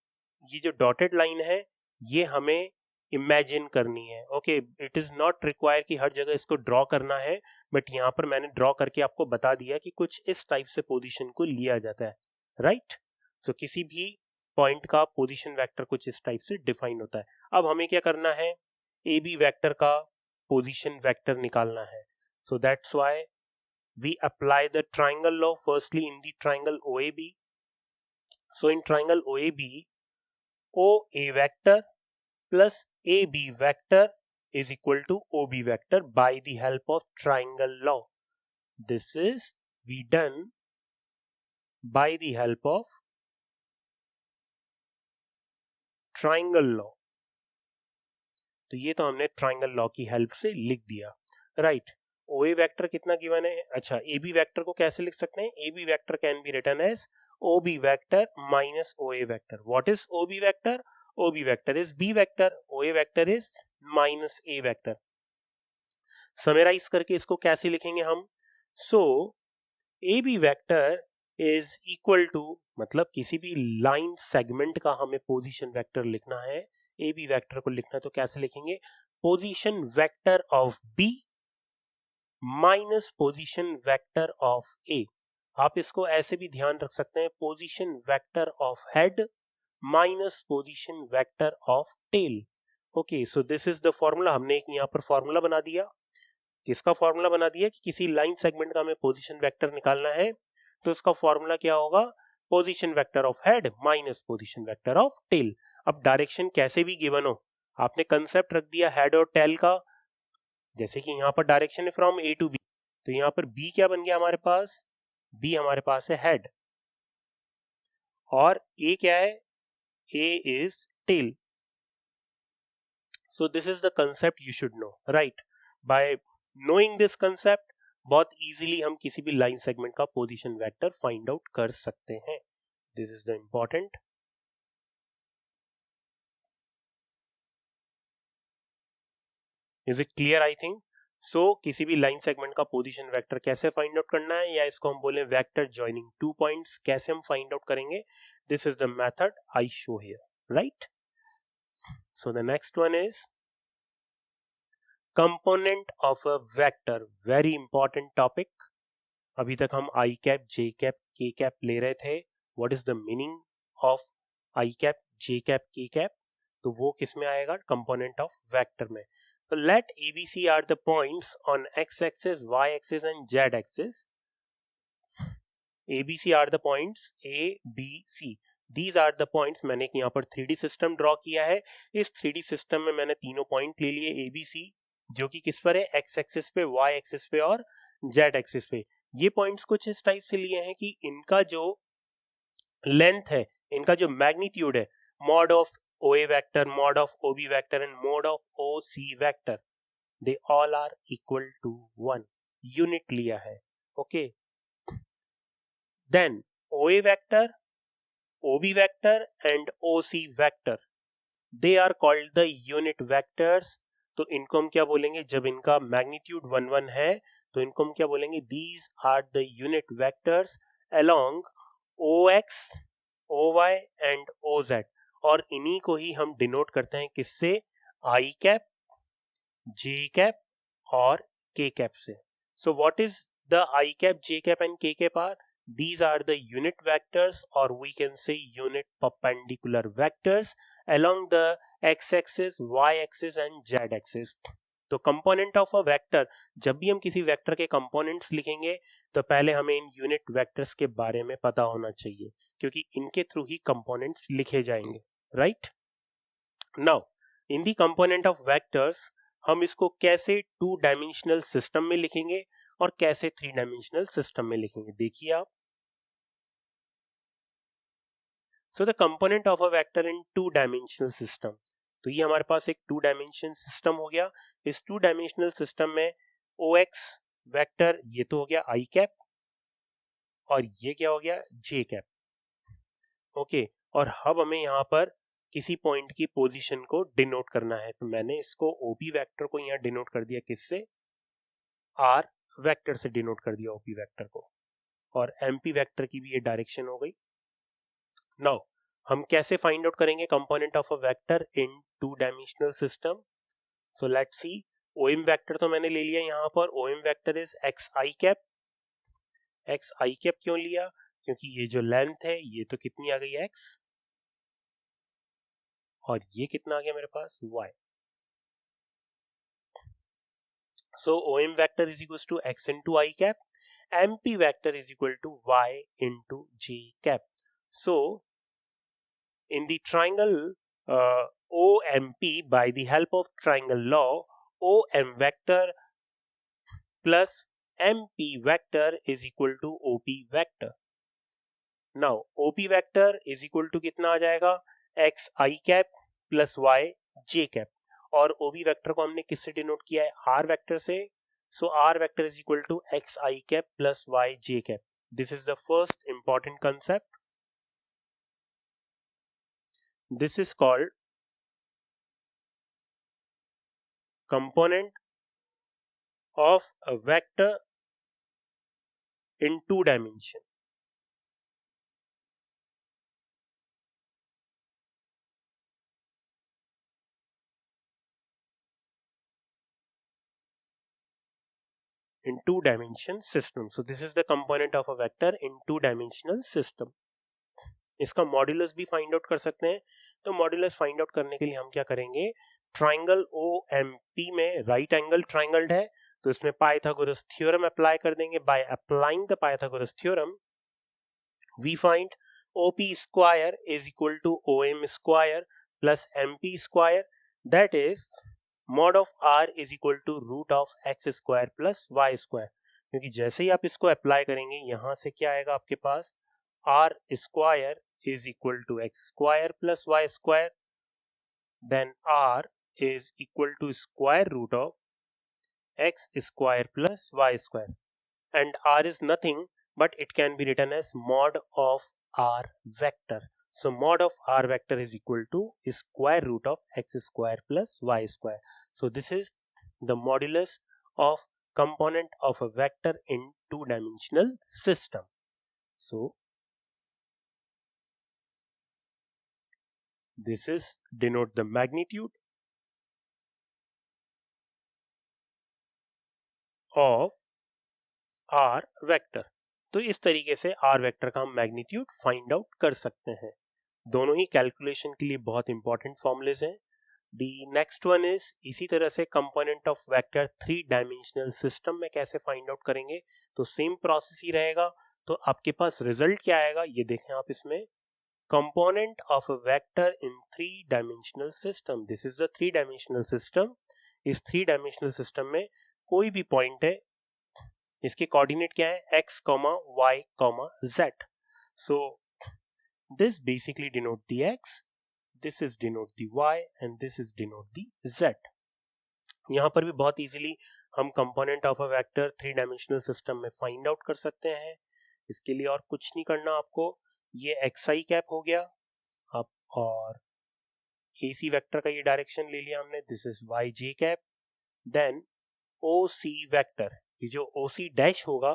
ये जो डॉटेड लाइन है ये हमें इमेजिन करनी है। Okay, it is not require कि हर जगह इसको ड्रॉ करना है, बट यहाँ पर मैंने ड्रॉ करके आपको बता दिया कि कुछ इस टाइप से पोजीशन को लिया जाता है, राइट। सो किसी भी पॉइंट का पोजीशन वेक्टर कुछ इस टाइप से डिफाइन होता है। अब हमें क्या करना है, ए बी वेक्टर का पोजीशन वेक्टर निकालना है। So that's why we apply the triangle law firstly in the triangle OAB। So in triangle OAB, OA vector plus AB vector is equal to OB vector by the help of triangle law. This is we done by the help of triangle law. तो ये तो हमने ट्राइंगल लॉ की हेल्प से लिख दिया, राइट। OA वेक्टर कितना गिवन है? अच्छा, AB वेक्टर को कैसे लिख सकते हैं? AB vector can be written as OB vector minus OA vector. What is OB vector? OB vector is B vector, OA vector is minus A vector. Summarize करके इसको कैसे लिखेंगे हम? So AB vector is equal to, मतलब किसी भी लाइन सेगमेंट का हमें पोजीशन वेक्टर लिखना है, AB वेक्टर को लिखना है तो कैसे लिखेंगे? Position vector of B minus position vector of A। आप इसको ऐसे भी ध्यान रख सकते हैं, position vector of head minus position vector of tail. Okay, so this is the formula. हमने एक यहाँ पर फॉर्मूला बना दिया। किसका फॉर्मूला बना दिया? कि किसी लाइन सेगमेंट का हमें पोजीशन वेक्टर निकालना है, तो इसका फॉर्मूला क्या होगा? Position vector of head minus position vector of tail. अब डायरेक्शन कैसे भी गिवन हो, आपने कंसेप्ट रख दिया हेड और टेल का। जैसे कि यहाँ पर डायरेक्शन है फ्रॉम A टू B, तो यहाँ पर B क्या बन गया हमारे पास? B हमारे पास है हेड, और A क्या है? A is tail. So this is the concept you should know, right. By knowing this concept बहुत इजीली हम किसी भी लाइन सेगमेंट का पोजीशन वेक्टर फाइंड आउट कर सकते हैं। This is the important. Is it clear? I think so. किसी भी लाइन सेगमेंट का पोजीशन वेक्टर कैसे फाइंड आउट करना है, या इसको हम बोले वेक्टर जॉइनिंग टू पॉइंट्स, कैसे हम फाइंड आउट करेंगे? This is the method I show here, right. So the next one is component of a vector. Very important topic. अभी तक हम आई कैप, जे कैप, के कैप ले रहे थे। What is the meaning of i cap, J cap, के कैप? तो वो किस में आएगा? कंपोनेंट ऑफ वेक्टर में। तो let ABC are the points on x axis, y axis and z axis. ABC are the points A, B, C। These are the points। मैंने एक यहाँ पर 3D सिस्टम ड्रॉ किया है। इस 3D सिस्टम में मैंने तीनों पॉइंट ले लिए ABC, जो कि किस पर है? x एक्सिस पे, y एक्सिस पे और z एक्सिस पे। ये पॉइंट्स कुछ इस टाइप से लिए हैं कि इनका जो लेंथ है, इनका जो मैग्नीट्यूड है, mod of OA vector, mod of OB vector and mod of OC vector, they all are equal to 1। Unit लिया है, okay. Then OA vector, OB vector and OC vector, they are called the unit vectors. तो इनको हम क्या बोलेंगे? जब इनका मैग्नीट्यूड 1 1 है तो इनको हम क्या बोलेंगे? These are the unit vectors along OX, OY and OZ। और इन्हीं को ही हम डिनोट करते हैं किससे? आई कैप, जे कैप और के कैप से। So what is the I cap, J cap and K cap are? These are the unit vectors, or we can say unit perpendicular vectors along the x-axis, y-axis and z-axis। तो कंपोनेंट ऑफ अ वेक्टर, जब भी हम किसी वेक्टर के कंपोनेंट्स लिखेंगे तो पहले हमें इन यूनिट वेक्टर्स के बारे में पता होना चाहिए, क्योंकि इनके थ्रू ही कंपोनेंट्स लिखे जाएंगे, right. Now in the component of vectors हम इसको कैसे 2 डायमेंशनल सिस्टम में लिखेंगे और कैसे 3 डायमेंशनल सिस्टम में लिखेंगे, देखिए आप। So the component of a vector in 2 dimensional system. तो ये हमारे पास एक 2 डायमेंशन सिस्टम हो गया। इस 2 डायमेंशनल सिस्टम में OX वेक्टर, ये तो हो गया आई कैप, और ये क्या हो गया? जे कैप, ओके। और अब हमें यहाँ पर किसी पॉइंट की पोजीशन को डिनोट करना है, तो मैंने इसको OP वेक्टर को यहाँ डिनोट कर दिया, किससे? R वेक्टर से डिनोट कर दिया OP वेक्टर को, और MP वेक्टर की भी ये डायरेक्शन हो गई। नाउ हम कैसे फाइंड आउट करेंगे component of a vector in 2 dimensional system? So let's see. OM vector तो मैंने ले लिया यहाँ पर। OM vector is x I cap. x I cap क्यों लिया? क्योंकि ये जो लेंथ है ये तो कितनी आ गई? x, और ये कितना आ गया मेरे पास? y। So OM vector is equal to x into i cap, MP vector is equal to y into j cap. सो in the triangle OMP, by the help of triangle law, OM vector plus MP vector is equal to OP vector. Now OP vector is equal to कितना आ जाएगा, x I cap plus y j cap, और OP vector को हमने किससे डिनोट किया है, r vector से. So r vector is equal to x I cap plus y j cap. This is the first important concept. This is called component of a vector in two dimension. In two-dimension system. So this is the component of a vector in two-dimensional system. इसका मॉड्यूलस भी फाइंड आउट कर सकते हैं. तो मॉड्यूलस फाइंड आउट करने के लिए हम क्या करेंगे, ट्राइंगल OMP में राइट एंगल ट्राइंगल्ड है, तो इसमें पाइथागोरस थ्योरम अप्लाई कर देंगे. By applying the Pythagoras theorem we find OP square is equal to OM square plus MP square, that is mod of r is equal to root of x square plus y square. क्योंकि जैसे ही आप इसको अप्लाई करेंगे यहां से क्या आएगा आपके पास, r square is equal to x square plus y square, then r is equal to square root of x square plus y square, and r is nothing but it can be written as mod of r vector. So mod of r vector is equal to square root of x square plus y square. So this is the modulus of component of a vector in two-dimensional system. So this is denote the magnitude of r vector. तो इस तरीके से r वेक्टर का हम मैग्नीट्यूड फाइंड आउट कर सकते हैं. दोनों ही कैलकुलेशन के लिए बहुत इंपॉर्टेंट फॉर्मूलेज हैं. दी नेक्स्ट वन इज, इसी तरह से component of vector three dimensional system में कैसे फाइंड आउट करेंगे. तो सेम प्रोसेस ही रहेगा. तो आपके पास रिजल्ट क्या आएगा ये देखें आप इसमें, component of a vector in three dimensional system. This is the three dimensional system. इस थ्री डायमेंशनल सिस्टम में कोई भी पॉइंट है, इसके कोऑर्डिनेट क्या है, x, y, z. So this basically denote the x, this is denote the y and this is denote the z. यहाँ पर भी बहुत इजीली हम component of a vector three dimensional system में फाइंड आउट कर सकते हैं. इसके लिए और कुछ नहीं करना आपको, ये xi कैप हो गया अब, और AC वेक्टर का ये डायरेक्शन ले लिया हमने, this is yj cap. Then OC vector, ये जो OC डैश होगा,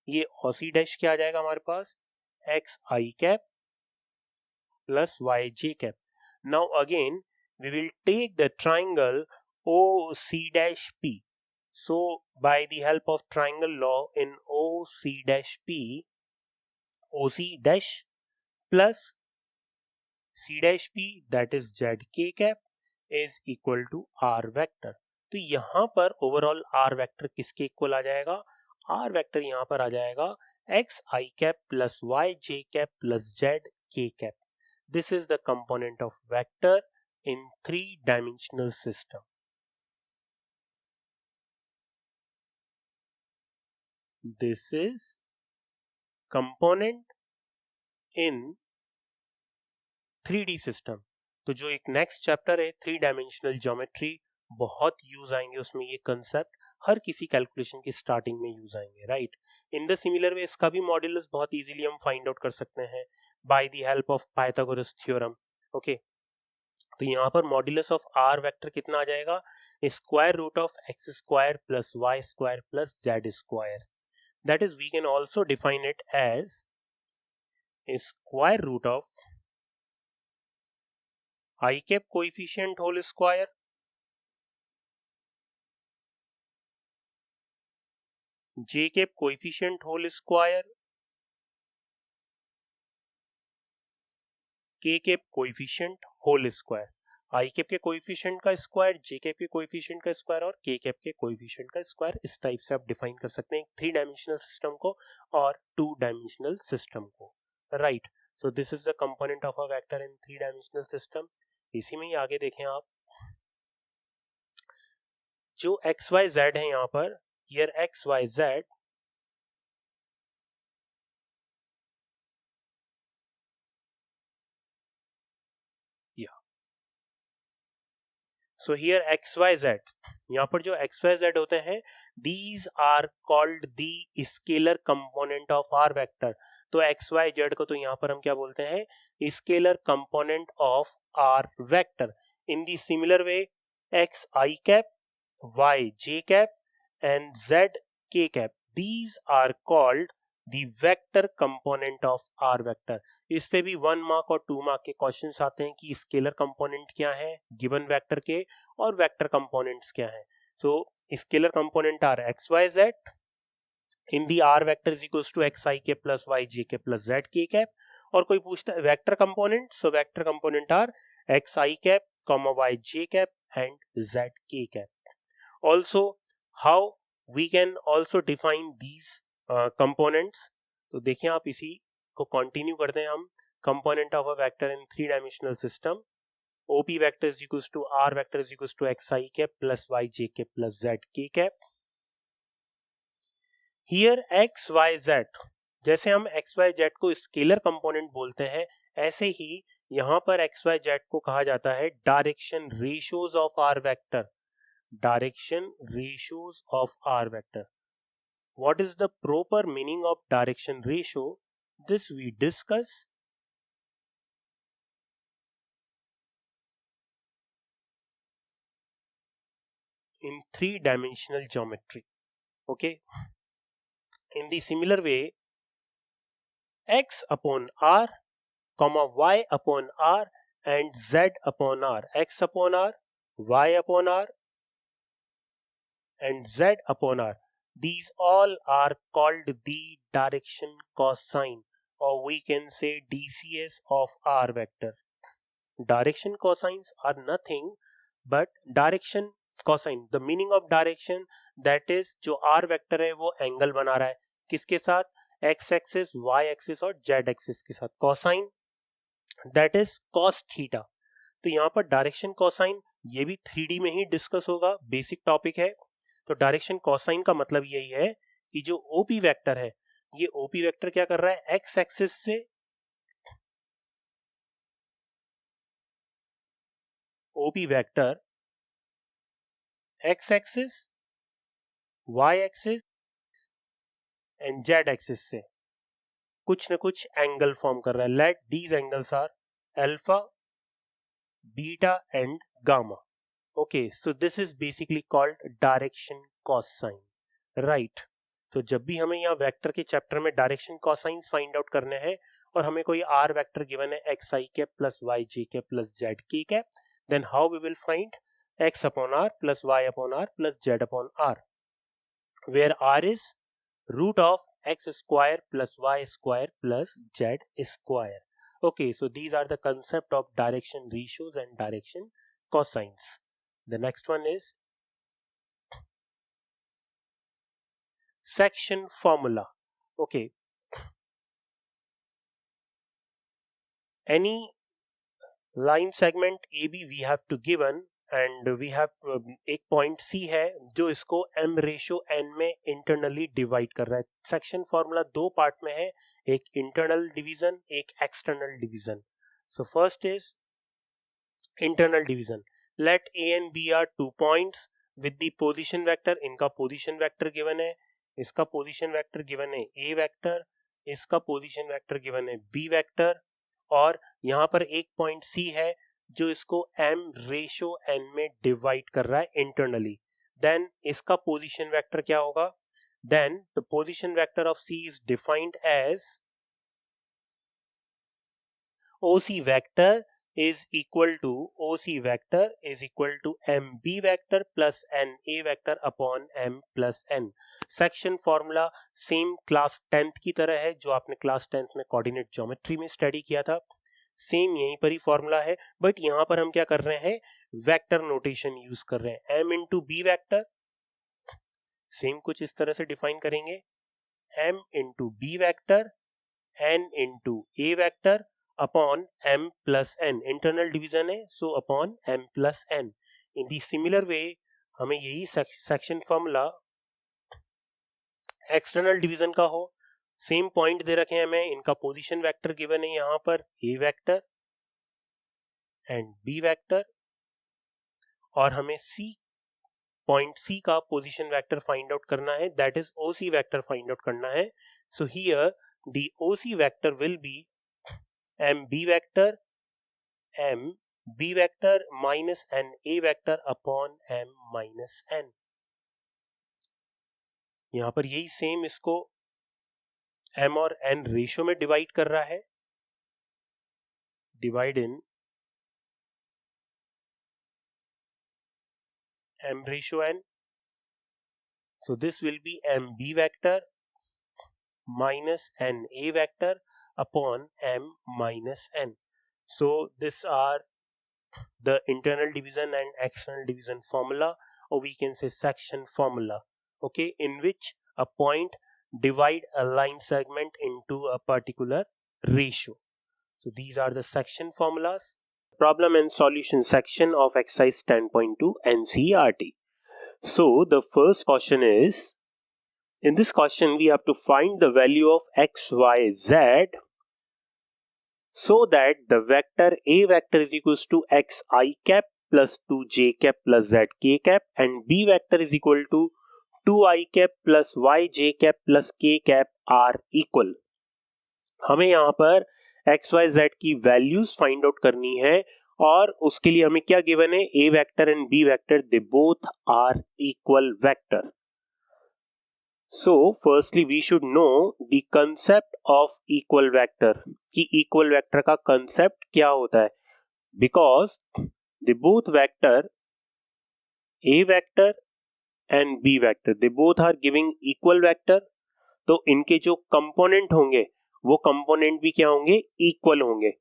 ये OC डैश क्या आ जाएगा हमारे पास, xi cap plus yj cap. Now again we will take the triangle OC dash P. So by the help of triangle law in OC dash P, OC dash plus C dash P, that is zk cap, is equal to r vector. तो यहाँ पर ओवरऑल r वेक्टर किसके इक्वल आ जाएगा, r वेक्टर यहाँ पर आ जाएगा xi cap plus yj cap plus zk cap. This is the component of vector in three-dimensional system. This is component in 3D system. तो जो एक नेक्स्ट चैप्टर है थ्री डायमेंशनल ज्योमेट्री, बहुत यूज आएंगे उसमें ये कंसेप्ट, हर किसी कैलकुलेशन की स्टार्टिंग में यूज आएंगे, राइट. इन द सिमिलर वे इसका भी मॉड्यूलस बहुत इजीली हम फाइंड आउट कर सकते हैं by the help of Pythagoras theorem. Okay, तो यहाँ पर मॉड्यूलस ऑफ आर वेक्टर कितना आ जाएगा, square root of x square plus y square plus z square. That is we can also define it as square root of i cap coefficient whole square j cap coefficient whole square k cap coefficient whole square. I cap के कोएफिशिएंट का स्क्वायर, j कैप के कोएफिशिएंट का स्क्वायर और k कैप के कोएफिशिएंट का स्क्वायर. इस टाइप से आप डिफाइन कर सकते हैं थ्री डायमेंशनल सिस्टम को और टू डायमेंशनल सिस्टम को, right. So this is the component of a vector in three dimensional system. इसी में ही आगे देखें आप, जो x y z है यहाँ पर, here x, y, z, yeah, so here x, y, z, यहाँ पर जो x, y, z होते हैं, these are called the scalar component of r vector. तो x, y, z को तो यहाँ पर हम क्या बोलते हैं, scalar component of r vector. In the similar way, x I cap, y j cap and z k cap, these are called the vector component of r vector. इस पे भी 1 मार्क और 2 मार्क के क्वेश्चंस आते हैं कि स्केलर कंपोनेंट क्या है गिवन वेक्टर के और वेक्टर कंपोनेंट्स क्या है. So scalar component are X Y Z in the R vector is equals to X I K plus Y जे के प्लस जेड के कैप. और कोई पूछता है vector component, so vector component are x I cap comma y J cap and z के cap. Also, how we can also define these components. तो देखिए आप इसी को कंटिन्यू करते हैं हम. Component of a vector in 3-dimensional system. OP vector is equals to R vector is equals to xi cap plus yj cap plus zk cap. Here x, y, z, जैसे हम x, y, z को स्केलर कंपोनेंट बोलते हैं, ऐसे ही यहाँ पर x, y, z को कहा जाता है direction ratios of are vector. Direction ratios of R vector. What is the proper meaning of direction ratio? This we discuss in 3-dimensional geometry. Okay. In the similar way, x upon r, comma y upon r and z upon r, x upon r, y upon r and z upon r, these all are called the direction cosine, or we can say DCS of R vector. Direction cosines are nothing but direction cosine. The meaning of direction, that is जो R vector है वो एंगल बना रहा है किसके साथ, x एक्सिस, y एक्सिस और z एक्सिस के साथ. cosine that is cos theta. तो यहाँ पर डायरेक्शन कोसाइन ये भी 3D में ही डिस्कस होगा, बेसिक टॉपिक है. तो डायरेक्शन कोसाइन का मतलब यही है कि जो ओपी वेक्टर है, ये ओपी वेक्टर क्या कर रहा है, एक्स एक्सिस से OP vector x axis, y axis and z axis से कुछ न कुछ एंगल फॉर्म कर रहा है. Let these angles are alpha, beta and gamma. Okay, so this is basically called direction cosine, right? तो जब भी हमें यहाँ वेक्टर के चैप्टर में डायरेक्शन कोसाइंस फाइंड आउट करने हैं और हमें कोई आर वेक्टर गिवन है एक्स आई कैप प्लस वाई जे कैप प्लस जेड के cap, then how we will find x upon r plus y upon r plus z upon r, where r is root of x square plus y square plus z square. Okay, so these are the concept of direction ratios and direction cosines. The next one is section formula. Okay, any line segment AB we have to given and we have एक point C है जो इसको m ratio n में internally divide कर रहा है. section formula दो part में है, एक internal division एक external division. So first is internal division. Let A and B are 2 points with the position vector. इनका position vector given है, इसका position vector given है A vector, इसका position vector given है B vector, और यहाँ पर एक point C है जो इसको m ratio n में divide कर रहा है internally. Then इसका position vector क्या होगा? Then the position vector of C is defined as OC vector is equal to OC vector is equal to MB vector plus NA vector upon M plus N. Section formula same class 10th की तरह है जो आपने क्लास 10th में कोऑर्डिनेट ज्योमेट्री में स्टडी किया था, सेम यहीं पर ही फॉर्मूला है, बट यहाँ पर हम क्या कर रहे हैं, वेक्टर नोटेशन यूज कर रहे हैं. M into B vector same कुछ इस तरह से डिफाइन करेंगे, M into B vector N into A vector upon m plus n. Internal division है, so upon m plus n. In the similar way हमें यही सेक्शन फॉर्मूला एक्सटर्नल डिवीजन का हो, सेम पॉइंट दे रखे हैं हमें, इनका पोजीशन वेक्टर गिवन है यहां पर ए वेक्टर एंड बी वेक्टर, और हमें सी पॉइंट सी का पोजीशन वेक्टर फाइंड आउट करना है, that is OC vector find out करना है. So here the OC vector will be m b vector minus n a vector upon m minus n. यहां पर यही सेम इसको m और n रेशियो में डिवाइड कर रहा है, divide in m ratio n. So this will be mb vector minus na vector upon m minus n. So these are the internal division and external division formula, or we can say section formula, okay, in which a point divide a line segment into a particular ratio. So these are the section formulas. Problem and solution section of exercise 10.2 NCERT. So the first question is, in this question we have to find the value of x, y, z so that the vector a vector is equals to x I cap plus 2 j cap plus z k cap and b vector is equal to 2 I cap plus y j cap plus k cap are equal. हमें यहाँ पर x, y, z की वैल्यूज फाइंड आउट करनी है, और उसके लिए हमें क्या गिवन है, a vector and b vector they both are equal vector. So firstly we should know the concept of equal vector, कि इक्वल वेक्टर का कंसेप्ट क्या होता है, because the both vector a vector and b vector they both are giving equal vector, तो इनके जो कंपोनेंट होंगे वो कंपोनेंट भी क्या होंगे, इक्वल होंगे.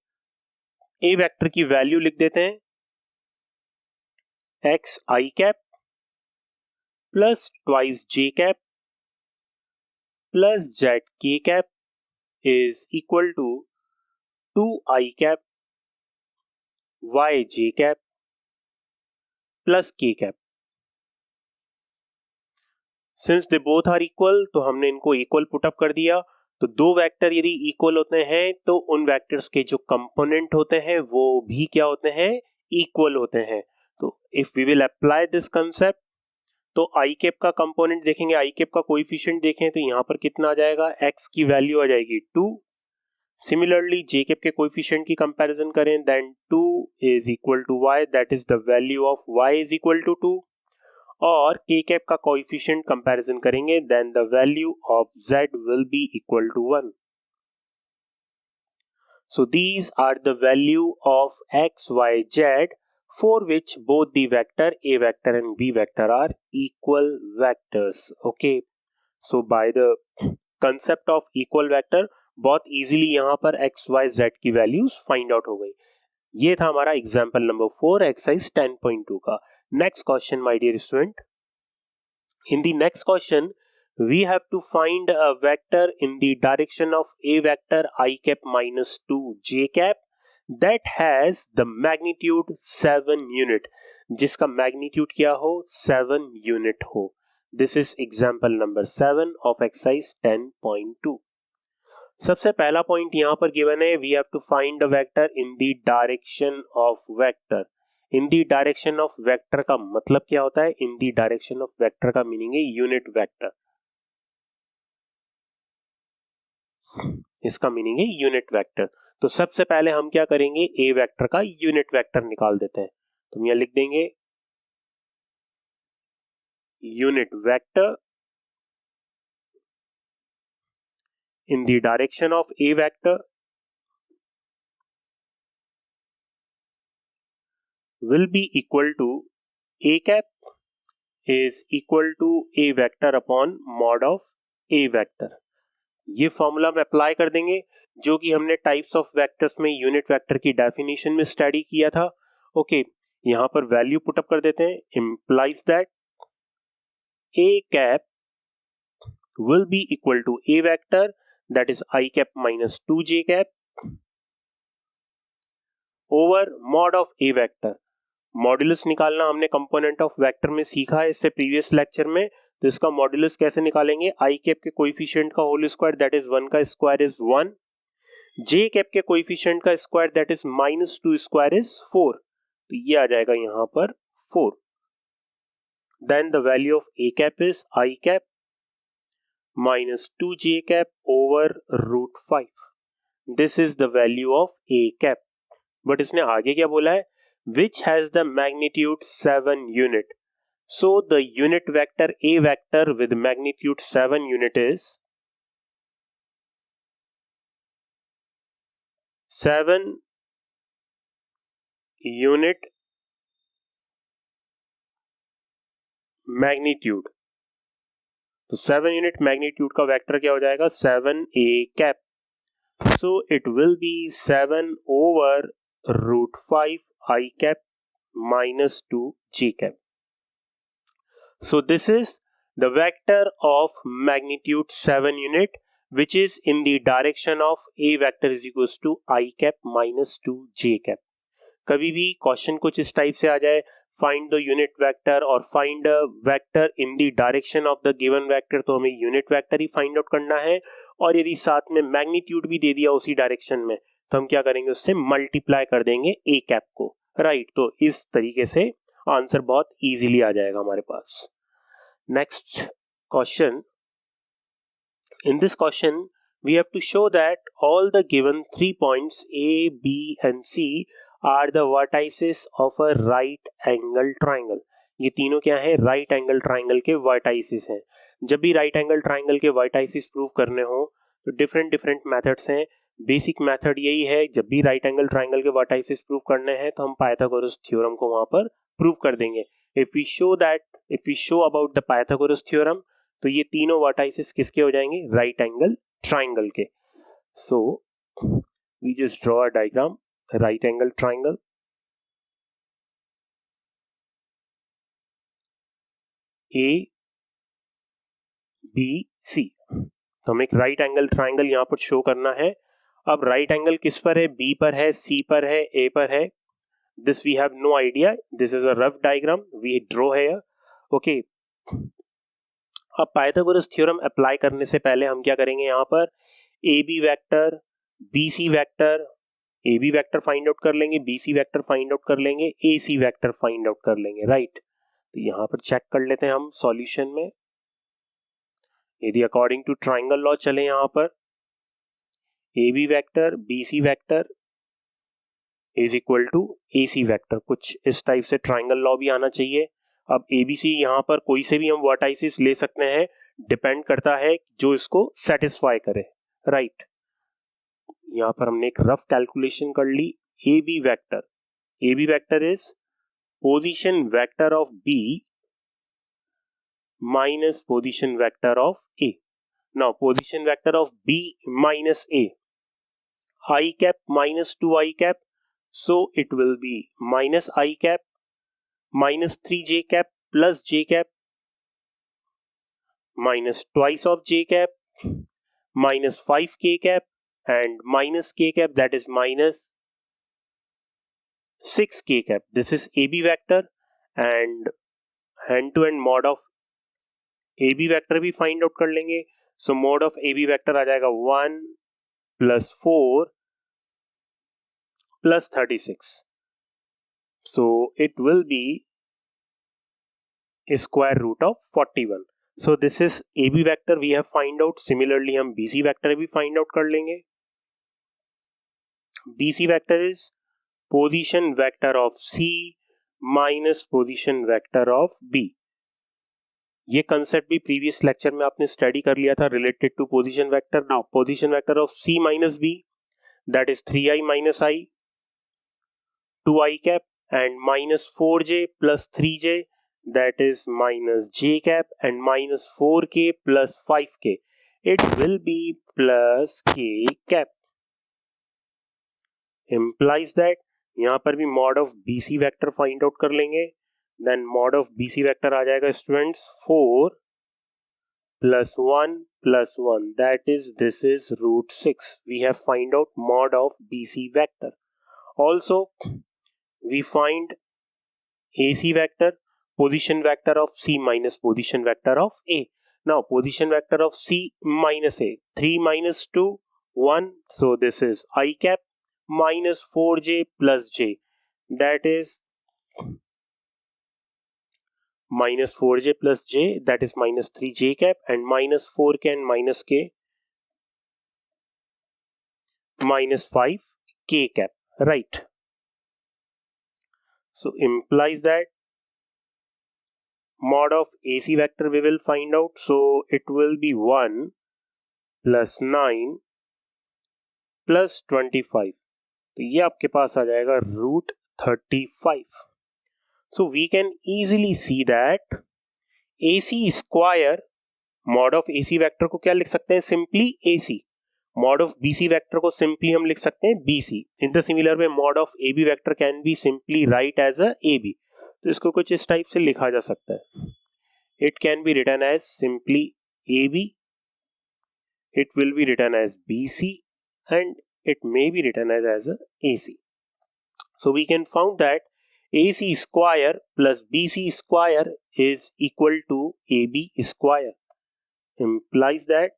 ए वेक्टर की वैल्यू लिख देते हैं, एक्स आई cap plus twice J cap plus Z के cap is equal to 2 I cap Y J cap plus के cap. Since they both are equal तो हमने इनको इक्वल पुटअप कर दिया. तो दो वेक्टर यदि इक्वल होते हैं तो उन वेक्टर्स के जो कंपोनेंट होते हैं वो भी क्या होते हैं, इक्वल होते हैं. तो if we will apply this concept, तो आई कैप का कंपोनेंट देखेंगे, आई कैप का कोएफिशिएंट देखें तो यहां पर कितना आ जाएगा, x की वैल्यू आ जाएगी 2. सिमिलरली जे कैप के कोएफिशिएंट की कंपैरिजन करें, then 2 is equal to y, that is the value of y is equal to 2. और k कैप का कोएफिशिएंट कंपैरिजन करेंगे, then the value of z will be equal to 1. So these are the value of x, y, z for which both the vector a vector and b vector are equal vectors. Okay, so by the concept of equal vector बहुत easily यहाँ पर x, y, z की values find out हो गई. ये था हमारा example number 4 exercise 10.2 का. Next question my dear student. In the next question we have to find a vector in the direction of a vector I cap minus 2 j cap that has the magnitude 7 unit, जिसका magnitude क्या हो, 7 unit हो. This is example number 7 of exercise 10.2. सबसे पहला पॉइंट यहां पर गिवन है, we have to find a vector in the direction of vector. In the direction of vector का मतलब क्या होता है, in the direction of vector का मीनिंग है यूनिट वेक्टर. इसका मीनिंग है यूनिट वेक्टर. तो सबसे पहले हम क्या करेंगे, ए वेक्टर का यूनिट वेक्टर निकाल देते हैं. तो हम यहां लिख देंगे unit vector in the direction of A vector will be equal to a cap is equal to a vector upon mod of a vector. ये फॉर्मूला में अप्लाई कर देंगे जो कि हमने टाइप्स ऑफ वेक्टर्स में यूनिट वेक्टर की डेफिनेशन में स्टडी किया था. ओके, यहां पर वैल्यू पुटअप कर देते हैं, implies that a cap will be equal to a vector that is I cap minus 2 j cap over mod of a vector. Modulus निकालना हमने कंपोनेंट ऑफ वेक्टर में सीखा है इससे प्रीवियस लेक्चर में, तो इसका मॉड्यूलस कैसे निकालेंगे, आई कैप के कोएफिशिएंट का होल स्क्वायर दैट इज 1 का स्क्वायर इज 1, जे कैप के कोएफिशिएंट का square that is -2 square is 4, तो ये आ जाएगा यहां पर 4. Then the value of a cap is i cap -2 j cap over √5. This is the value of a cap. But इसने आगे क्या बोला है, which has the magnitude 7 unit. So the unit vector A vector with magnitude 7 unit is 7 unit magnitude. तो 7 यूनिट मैग्नीट्यूड का वेक्टर क्या हो जाएगा, 7a cap. So it will B 7 over √5 i cap -2 j cap. So this is the vector of magnitude 7 unit which is in the direction of a vector is equals to I cap -2 j cap. कभी भी क्वेश्चन कुछ इस टाइप से आ जाए, फाइंड द यूनिट वेक्टर और find a vector in the direction of the given vector, तो हमें यूनिट वेक्टर ही फाइंड आउट करना है. और यदि साथ में मैग्नीट्यूड भी दे दिया उसी डायरेक्शन में, तो हम क्या करेंगे, उससे मल्टीप्लाई कर देंगे ए कैप को. राइट, तो इस तरीके से आंसर बहुत इजीली आ जाएगा हमारे पास. Next question. In this question, we have to show that all the given 3 points A, B and C are the vertices of a right angle triangle. ये तीनों क्या है, राइट एंगल ट्राइंगल के वर्टाइसिस हैं. जब भी राइट एंगल ट्राइंगल के वर्टाइसिस प्रूव करने हो तो डिफरेंट मेथड्स हैं. बेसिक मेथड यही है, जब भी राइट एंगल ट्राइंगल के वर्टाइसिस प्रूव करने हैं तो हम पाइथागोरस थ्योरम को वहां पर प्रूव कर देंगे. If we show about the Pythagoras theorem, तो ये तीनों वर्टाइसिस किसके हो जाएंगे, राइट एंगल ट्राइंगल के. So we just draw a diagram, right angle triangle. A B C, तो हमें एक राइट एंगल ट्राइंगल यहां पर शो करना है. अब राइट एंगल किस पर है, बी पर है, सी पर है, ए पर है. This we have no idea, this is a rough diagram we draw है. ओके, अब पाइथागोरस थ्योरम अप्लाई करने से पहले हम क्या करेंगे, यहां पर A B vector, B C vector, A B vector find out कर लेंगे, बी सी वैक्टर फाइंड आउट कर लेंगे, A C vector find out कर लेंगे. राइट, तो यहां पर चेक कर लेते हैं हम सॉल्यूशन में. यदि अकॉर्डिंग टू ट्राइंगल लॉ चले, यहां पर A B vector B C vector is equal to A C vector, कुछ इस टाइप से ट्राइंगल लॉ भी आना चाहिए. अब एबीसी यहां पर कोई से भी हम वर्टाइसिस ले सकते हैं, डिपेंड करता है जो इसको सेटिस्फाई करे. राइट, यहां पर हमने एक रफ कैलकुलेशन कर ली. A B vector is position vector of B minus position vector of A. Now position vector of B minus A, I cap -2 I cap, so it will be minus I cap -3 j cap plus j cap minus twice of j cap -5 k cap and minus k cap, that is -6 k cap. This is AB vector and hand to hand mod of AB vector भी find out कर लेंगे. So mod of AB vector आ जाएगा 1 plus 4 plus 36. So it will be square root of 41. So this is AB vector we have find out. Similarly हम BC vector भी find out कर लेंगे. BC vector is position vector of C minus position vector of B. ये कंसेप्ट भी प्रीवियस लेक्चर में आपने स्टडी कर लिया था related to position vector. Now position vector of C minus B, that is 3i minus I, 2i cap and -4j plus 3j, that is minus j cap and minus 4k plus 5k. It will be plus k cap. Implies that यहां पर भी mod of BC vector find out कर लेंगे. Then mod of BC vector आ जाएगा students 4 plus 1 plus 1, that is this is √6. We have find out mod of BC vector. Also we find AC vector. position vector of C minus position vector of A. Now position vector of C minus A, 3 minus 2, 1, so this is I cap minus 4j plus j, that is minus 4j plus j, that is minus 3j cap, and minus 4k and minus k, minus 5k cap, right? So implies that mod of AC vector we will find out, so it will be 1 plus 9 plus 25, तो ये आपके पास आ जाएगा root 35. So we can easily see that AC square mod of AC vector को क्या लिख सकते हैं, simply AC. Mod of BC vector को सिंपली हम लिख सकते हैं BC. In the similar way mod of AB vector can be simply write as a AB. तो इसको कुछ इस टाइप से लिखा जा सकता है. It can be written as simply AB, it will be written as BC, and it may be written as a AC. So we can found that AC square plus BC square is equal to AB square. Implies that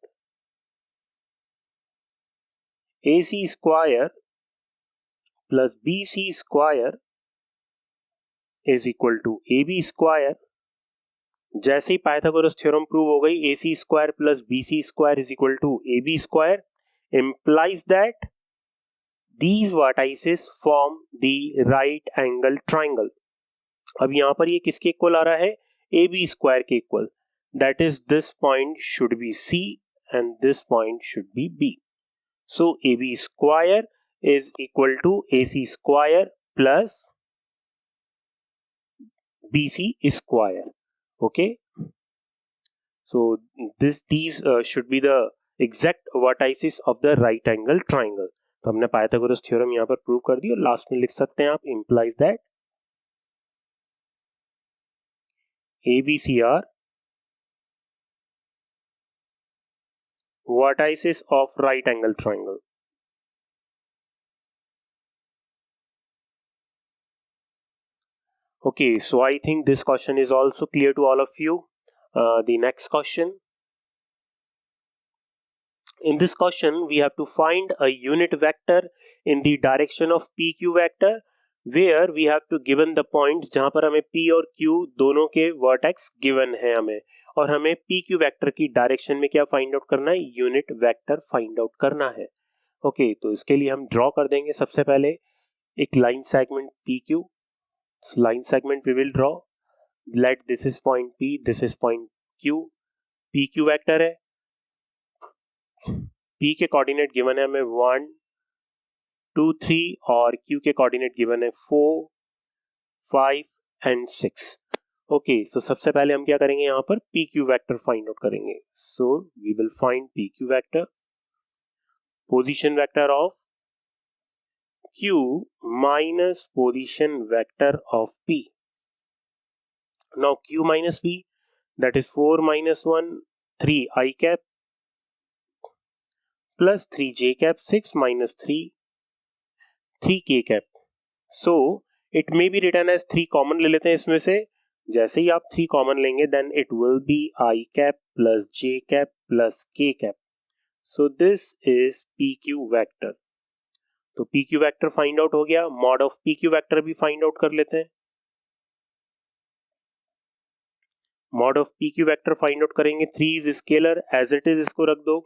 AC square plus BC square is equal to AB square. जैसे ही पाइथागोरस थ्योरम प्रूव हो गई, AC square plus BC square is equal to AB square, implies that these vertices form the right angle triangle. अब यहां पर ये किसके इक्वल आ रहा है, AB स्क्वायर के equal. That is, this point should be C and this point should be B. So AB square is equal to AC square plus BC square. Okay, so these should be the exact vertices of the right angle triangle. तो हमने पाइथागोरस थ्योरम यहाँ पर प्रूव कर दी, और लास्ट में लिख सकते हैं आप implies that ABC are vertices of right angle triangle. Okay, so I think this question is also clear to all of you. The next question. In this question, we have to find a unit vector in the direction of PQ vector, where we have to given the points जहां पर हमें P और Q दोनों के vertex given है हमें, और हमें PQ vector की डायरेक्शन में क्या फाइंड आउट करना है, यूनिट वेक्टर फाइंड आउट करना है. ओके, तो इसके लिए हम ड्रॉ कर देंगे सबसे पहले एक line segment PQ. Line segment we will draw. Let this is point P, this is point Q. PQ vector है. P के कोऑर्डिनेट गिवन है हमें 1, 2, 3, और Q के कोऑर्डिनेट गिवन है 4, 5 and 6. ओके, सो सबसे पहले हम क्या करेंगे, यहाँ पर PQ वेक्टर फाइंड आउट करेंगे. So we will find PQ vector, position vector of Q minus position vector of P. Now Q minus P, that is 4 minus 1, 3 I cap plus 3 J cap, 6 minus 3, 3 K cap. So it may be written as 3 common ले लेते हैं इसमें से. जैसे ही आप 3 कॉमन लेंगे, then it will be I cap plus J cap plus K cap. So this is PQ vector. तो PQ वेक्टर फाइंड आउट हो गया. मॉड ऑफ PQ वेक्टर भी फाइंड आउट कर लेते हैं. Mod of PQ vector find out करेंगे. 3 is scalar, as it is इसको रख दो.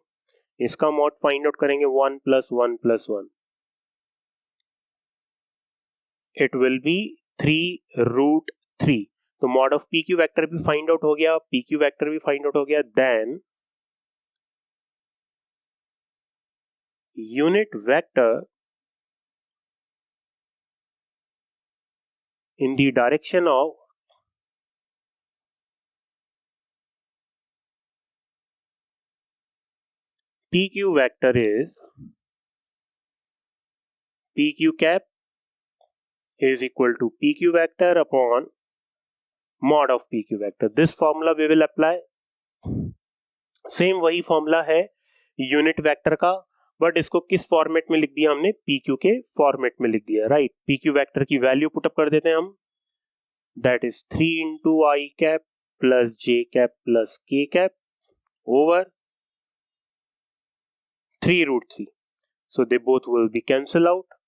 इसका मॉड फाइंड आउट करेंगे 1 plus 1 plus 1. It will be 3 root 3. तो मॉड ऑफ PQ वेक्टर भी फाइंड आउट हो गया, PQ वेक्टर भी फाइंड आउट हो गया. Then unit vector in the direction of PQ vector is PQ cap is equal to PQ vector upon mod of PQ vector. This formula we will apply. Same वही फॉर्मूला है यूनिट वेक्टर का, बट इसको किस फॉर्मेट में लिख दिया हमने, PQ के फॉर्मेट में लिख दिया, राइट. PQ वेक्टर की वैल्यू पुटअप कर देते हैं हम. that is 3 into I cap plus j cap plus k cap over 3 root 3. So they both will be cancelled out,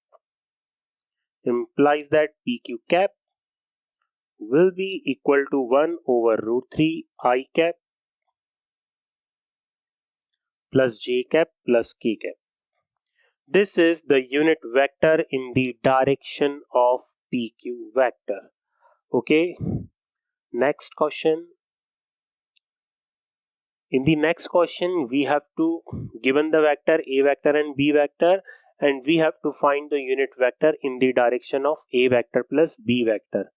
implies that pq cap will be equal to 1 over root 3 I cap plus j cap plus k cap. This is the unit vector in the direction of pq vector. Okay, next question. In the next question, we have to given the vector a vector and b vector, and we have to find the unit vector in the direction of a vector plus b vector.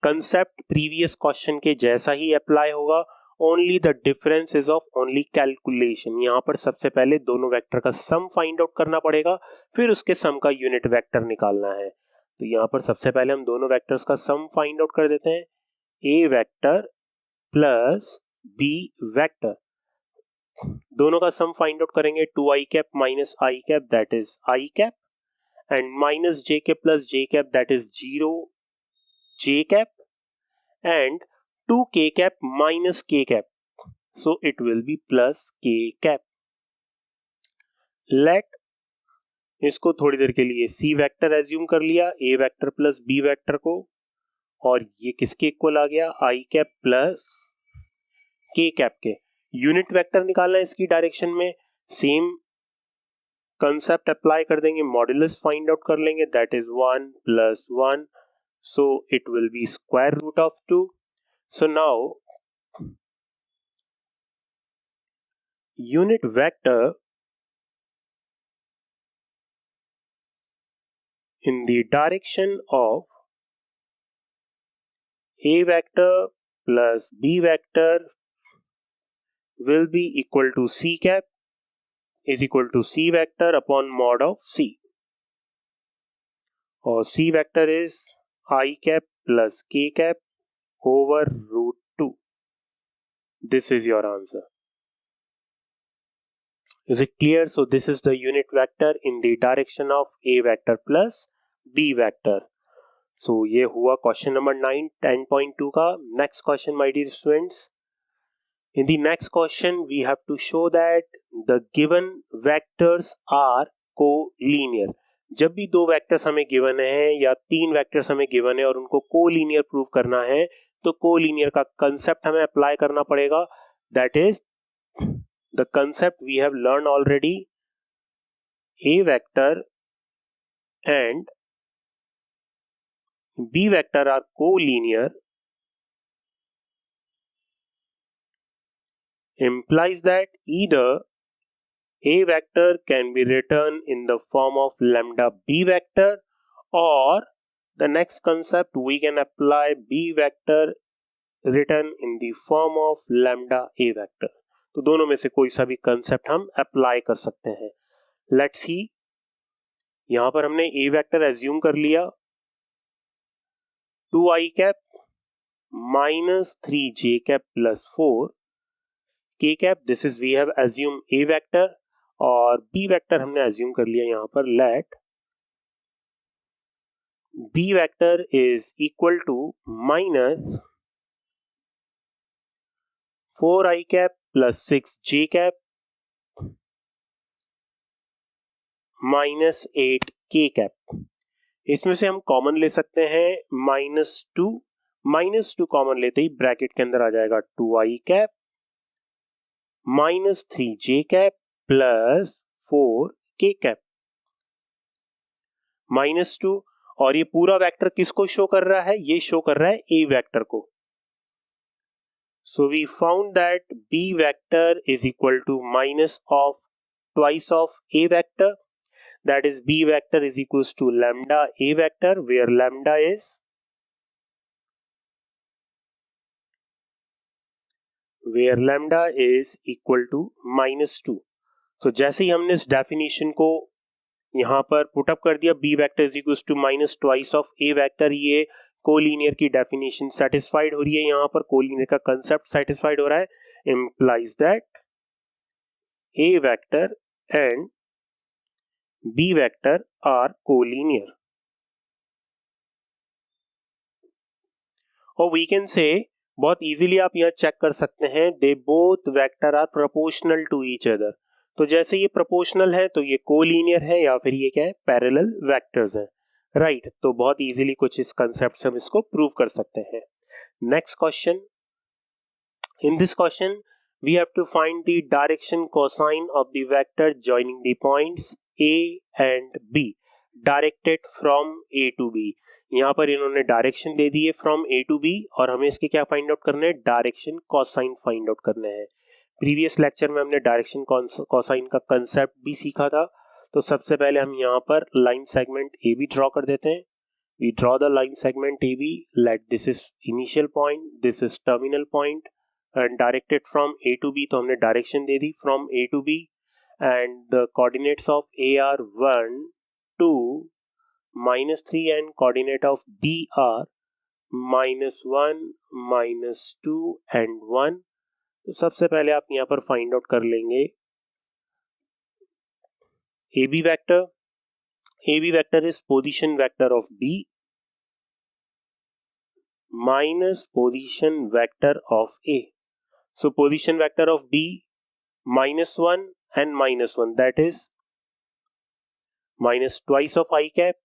Concept previous question के जैसा ही अप्लाई होगा, only the difference is of only calculation. यहाँ पर सबसे पहले दोनों वेक्टर का सम फाइंड आउट करना पड़ेगा, फिर उसके सम का यूनिट वेक्टर निकालना है. तो यहाँ पर सबसे पहले हम दोनों वेक्टर्स का सम फाइंड आउट कर देते हैं. ए वेक्टर प्लस बी वेक्टर, दोनों का सम फाइंड आउट करेंगे. 2 i cap minus I cap that is i cap, and minus J cap plus j cap that is 0 j cap, and 2 k cap minus k cap, so it will be plus k cap. Let इसको थोड़ी देर के लिए c वेक्टर एज्यूम कर लिया, a vector plus b vector को, और ये किसके इक्वल आ गया, i cap plus k cap के. यूनिट वेक्टर निकालना है इसकी डायरेक्शन में, सेम कंसेप्ट अप्लाई कर देंगे, मॉड्यूलस फाइंड आउट कर लेंगे, that is 1 plus 1. So it will be square root of 2. So now unit vector in the direction of a vector plus b vector will be equal to c cap is equal to c vector upon mod of c, or c vector is I cap plus k cap over root 2. This is your answer. Is it clear? So this is the unit vector in the direction of a vector plus b vector. So ये हुआ question number 9 10.2 का. Next question, my dear students. In the next question we have to show that the given vectors are collinear. जब भी दो वेक्टर्स हमें गिवन है या तीन वेक्टर्स हमें गिवन है और उनको कोलिनियर प्रूव करना है, तो कोलिनियर का कंसेप्ट हमें अप्लाई करना पड़ेगा. That is the concept we have learn already. A vector and b vector are collinear implies that either a vector can be written in the form of lambda b vector, or the next concept we can apply b vector written in the form of lambda a vector. तो दोनों में से कोई सा भी कंसेप्ट हम अप्लाई कर सकते हैं. लेट्स सी, यहां पर हमने a वेक्टर एज्यूम कर लिया 2i cap minus 3j cap plus 4 k cap. This is we have assume a vector, और b वेक्टर हमने एज्यूम कर लिया यहां पर. Let b vector is equal to minus 4i cap plus 6j cap minus 8k cap. इसमें से हम कॉमन ले सकते हैं -2 कॉमन लेते ही ब्रैकेट के अंदर आ जाएगा 2i cap minus 3j cap plus 4k cap -2, और ये पूरा वेक्टर किसको शो कर रहा है, ये शो कर रहा है a वेक्टर को. So we found that b vector is equal to minus of twice of a vector, that is b vector is equal to lambda a vector, where lambda is equal to -2. So जैसे ही हमने इस डेफिनेशन को यहां पर पुट अप कर दिया, b vector is equal to minus twice of a vector, ये कोलिनियर की डेफिनेशन सेटिस्फाइड हो रही है. यहां पर कोलिनियर का कंसेप्ट सेटिस्फाइड हो रहा है. Implies that a vector and b vector are collinear. और वी कैन से बहुत इजीली आप यहाँ चेक कर सकते हैं, they both vector are proportional to each other. तो जैसे ये प्रोपोर्शनल है तो ये कोलिनियर है या फिर ये क्या है, पैरेलल वेक्टर्स हैं, राइट। तो बहुत इजीली कुछ इस कंसेप्ट से हम इसको प्रूव कर सकते हैं। Next question, in this question we have to find the direction cosine of the vector joining the points A and B directed from A to B। यहाँ पर इन्होंने डायरेक्शन दे दी है फ्रॉम A to B और हमें इसके क्या फाइंड आउट करना है, डायरेक्शन कोसाइन फाइंड आउट करना है। प्रीवियस लेक्चर में हमने डायरेक्शन कोसाइन का कंसेप्ट भी सीखा था। तो सबसे पहले हम यहाँ पर लाइन सेगमेंट AB ड्रॉ कर देते हैं। We draw the line segment AB, let this is initial point, this is terminal point and directed from A to B। तो हमने direction they the from A to B and the coordinates of A are 1, 2, -3 and coordinate of B are -1, -2 and 1। तो सबसे पहले आप यहाँ पर फाइंड आउट कर लेंगे AB vector। AB vector is position vector of B minus position vector of A। So position vector of B -1 and -1, that is minus twice of I cap,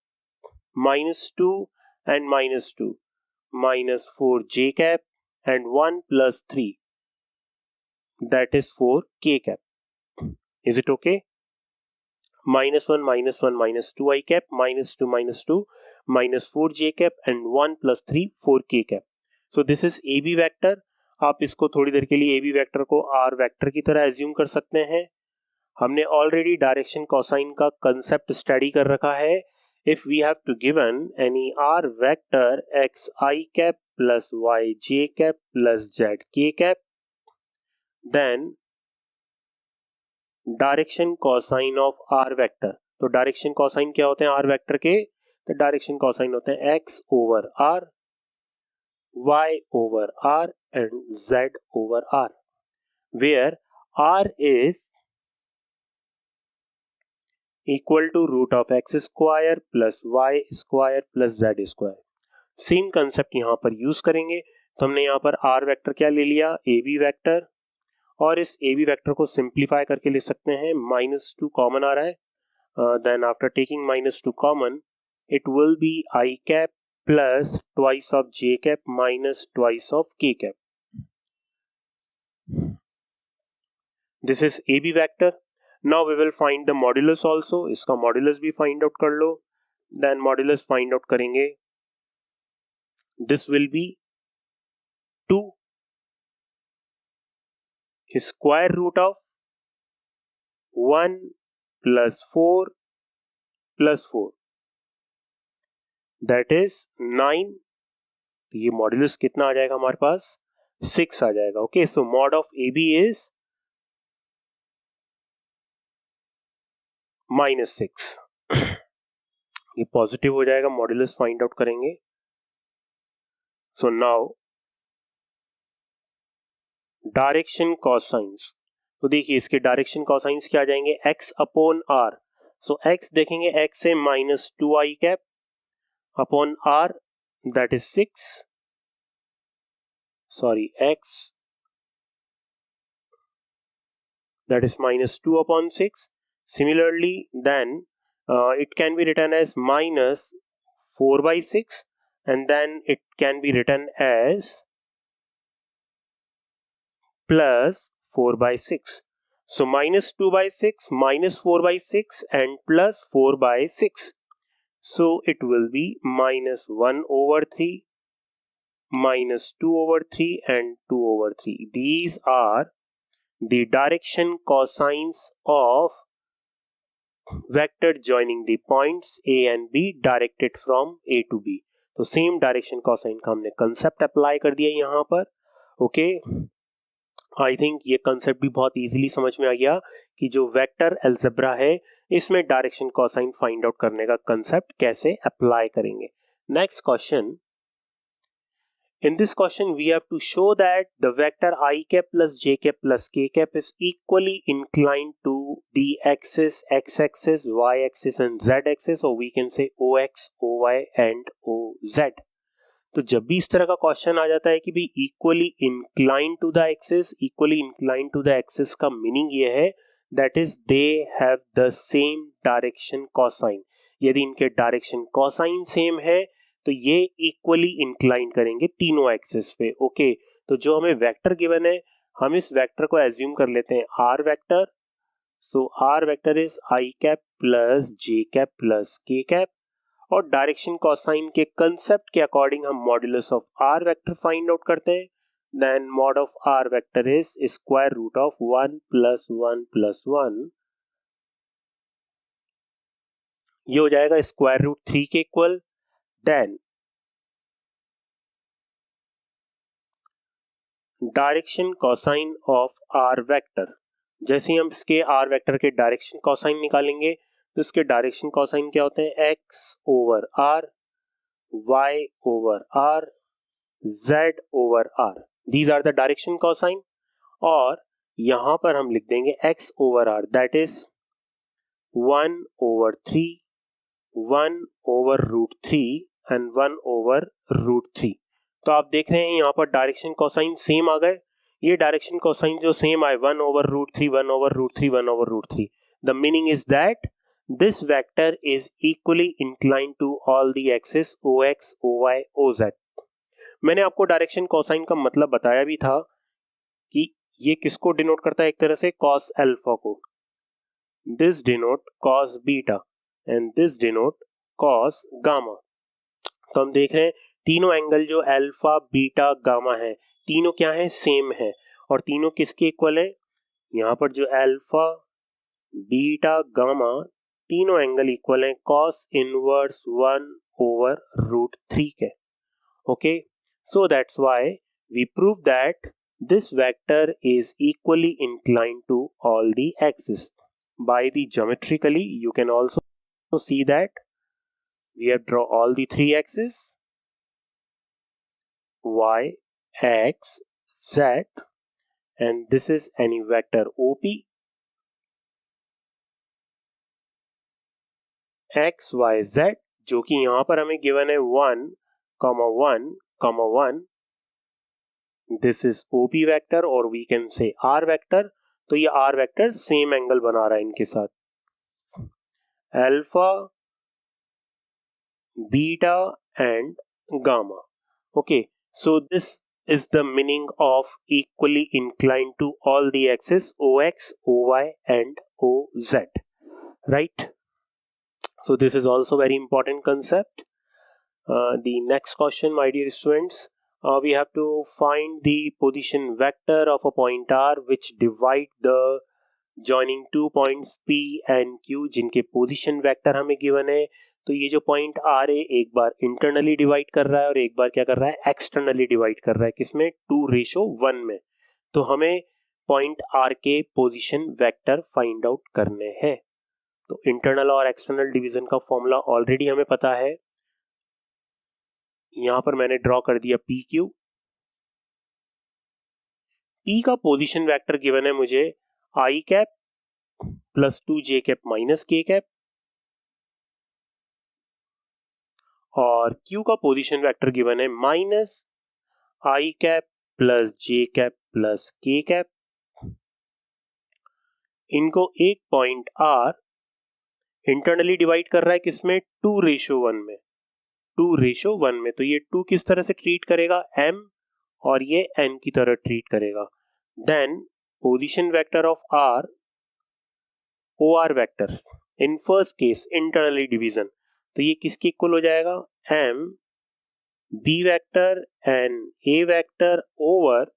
-2 and -2, -4J cap and 1 plus 3, that is 4K cap। Is it okay? -1, -1, -2 I cap, -2, -2, -4J cap and 1 plus 3, 4K cap। So this is AB vector। आप इसको थोड़ी देर के लिए AB वेक्टर को R वेक्टर की तरह एज्यूम कर सकते हैं। हमने ऑलरेडी डायरेक्शन कोसाइन का कंसेप्ट स्टडी कर रखा है। If we have to given any R vector x I cap plus y j cap plus z k cap, then direction cosine of R vector. तो डायरेक्शन कोसाइन क्या होते हैं R वेक्टर के, तो डायरेक्शन कोसाइन होते हैं x over R, y over R and z over R, where R is equal to root of x square plus y square plus z square। Same concept यहाँ पर यूज करेंगे। तो हमने यहाँ पर R वेक्टर क्या ले लिया, AB वेक्टर, और इस AB वेक्टर को सिंप्लीफाई करके ले सकते हैं। -2 कॉमन आ रहा है, then after taking -2 common it will be I cap plus twice of j cap minus twice of k cap। This is AB vector। Now we will find the modulus also। इसका modulus भी find out कर लो। Then modulus find out करेंगे, this will be 2 square root of 1 plus 4 plus 4, that is 9। तो ये मॉड्यूलस कितना आ जाएगा हमारे पास, 6 आ जाएगा। Okay, so mod of AB is -6। ये पॉजिटिव हो जाएगा, मॉड्यूलस फाइंड आउट करेंगे। सो नाउ डायरेक्शन कोसाइंस, तो देखिए इसके डायरेक्शन कोसाइंस क्या आ जाएंगे, x अपॉन R। सो x देखेंगे, x से -2 I cap upon R, that is 6, sorry x, that is -2 upon 6। Similarly then it can be written as -4 by 6 and then it can be written as +4 by 6। So -2 by 6, -4 by 6 and +4 by 6। So it will be -1 over 3, -2 over 3 and 2 over 3। These are the direction cosines of vector joining the points A and B directed from A to B। तो सेम डायरेक्शन कोसाइन का हमने कंसेप्ट अप्लाई कर दिया यहाँ पर। ओके, आई थिंक ये कंसेप्ट भी बहुत इजीली समझ में आ गया कि जो वेक्टर अलजेब्रा है इसमें डायरेक्शन कोसाइन फाइंड आउट करने का कंसेप्ट कैसे अप्लाई करेंगे। Next question, in this question we have to show that the vector I cap plus j cap plus k cap is equally inclined to the axis x axis, y axis and z axis, or we can say ox, oy and oz। तो जब भी इस तरह का क्वेश्चन आ जाता है कि भाई equally incline to the axis, equally incline to the axis का मीनिंग ये है that is they have the same direction cosine. यदि इनके डायरेक्शन कोसाइन सेम है तो ये इक्वली इंक्लाइन करेंगे तीनों एक्सिस पे। ओके, तो जो हमें वेक्टर गिवन है हम इस वेक्टर को एज्यूम कर लेते हैं R vector. So R vector is i cap plus j cap plus के कैप, और डायरेक्शन कोसाइन के कंसेप्ट के अकॉर्डिंग हम modulus of are vector find out करते हैं। Then mod of are vector is square root of 1 plus 1 plus 1, ये हो जाएगा स्क्वायर रूट 3 के equal. Then direction cosine of are vector, जैसे ही हम इसके आर वेक्टर के डायरेक्शन कोसाइन निकालेंगे तो इसके डायरेक्शन कोसाइन क्या होते हैं, x over R, y over R, z over R, these are the direction cosine. और यहां पर हम लिख देंगे x over R that is 1 over 3, 1 over root 3 and 1 over root 3। तो आप देख रहे हैं यहां पर डायरेक्शन कोसाइन सेम आ गए। ये डायरेक्शन कोसाइन जो सेम आए 1 over root 3, 1 over root 3, 1 over root 3, the meaning is that this vector is equally inclined to all the axis OX, OY, OZ। मैंने आपको डायरेक्शन कोसाइन का मतलब बताया भी था कि ये किसको डिनोट करता है, एक तरह से कॉस अल्फा को। This denote cos beta and this denote cos gamma. तो हम देख रहे हैं तीनों एंगल जो अल्फा बीटा गामा है तीनों क्या है, सेम है। और तीनों किसके इक्वल है, यहां पर जो अल्फा बीटा गामा तीनों एंगल इक्वल है कॉस इनवर्स 1 ओवर रूट 3 के। Okay, so that's why we prove that this vector is equally inclined to all the axes. By the geometrically you can also see that we have draw all the three axes y, x, z, and this is any vector OP x, y, z, जो कि यहां पर हमें गिवन है 1, 1, 1, दिस इज OP वेक्टर और we can say R vector. तो ये R वेक्टर सेम एंगल बना रहा है इनके साथ, alpha beta and gamma. Okay, so this is the meaning of equally inclined to all the axes OX, OY and OZ, right? So this is also very important concept. The next question, my dear students, we have to find the position vector of a point R which divide the joining two points P and Q, जिनके position vector हमें given है। तो ये जो पॉइंट R है एक बार इंटरनली डिवाइड कर रहा है और एक बार क्या कर रहा है, एक्सटर्नली डिवाइड कर रहा है, किसमें, 2:1 में। तो हमें पॉइंट R के पोजीशन वेक्टर फाइंड आउट करने हैं। तो इंटरनल और एक्सटर्नल डिवीजन का फॉर्मूला ऑलरेडी हमें पता है, यहां पर मैंने ड्रॉ कर दिया PQ। P का पोजीशन वेक्टर गिवन है मुझे I cap plus 2J cap minus K cap, और Q का पोजीशन वेक्टर गिवन है minus I cap plus J cap plus K cap. इनको एक पॉइंट R इंटरनली डिवाइड कर रहा है किसमें, 2:1 में, 2:1 में। तो ये 2 किस तरह से ट्रीट करेगा, M, और ये N की तरह ट्रीट करेगा। Then position vector of R, OR vector in first case internally division, तो ये किसके इक्वल हो जाएगा, M B vector N A vector over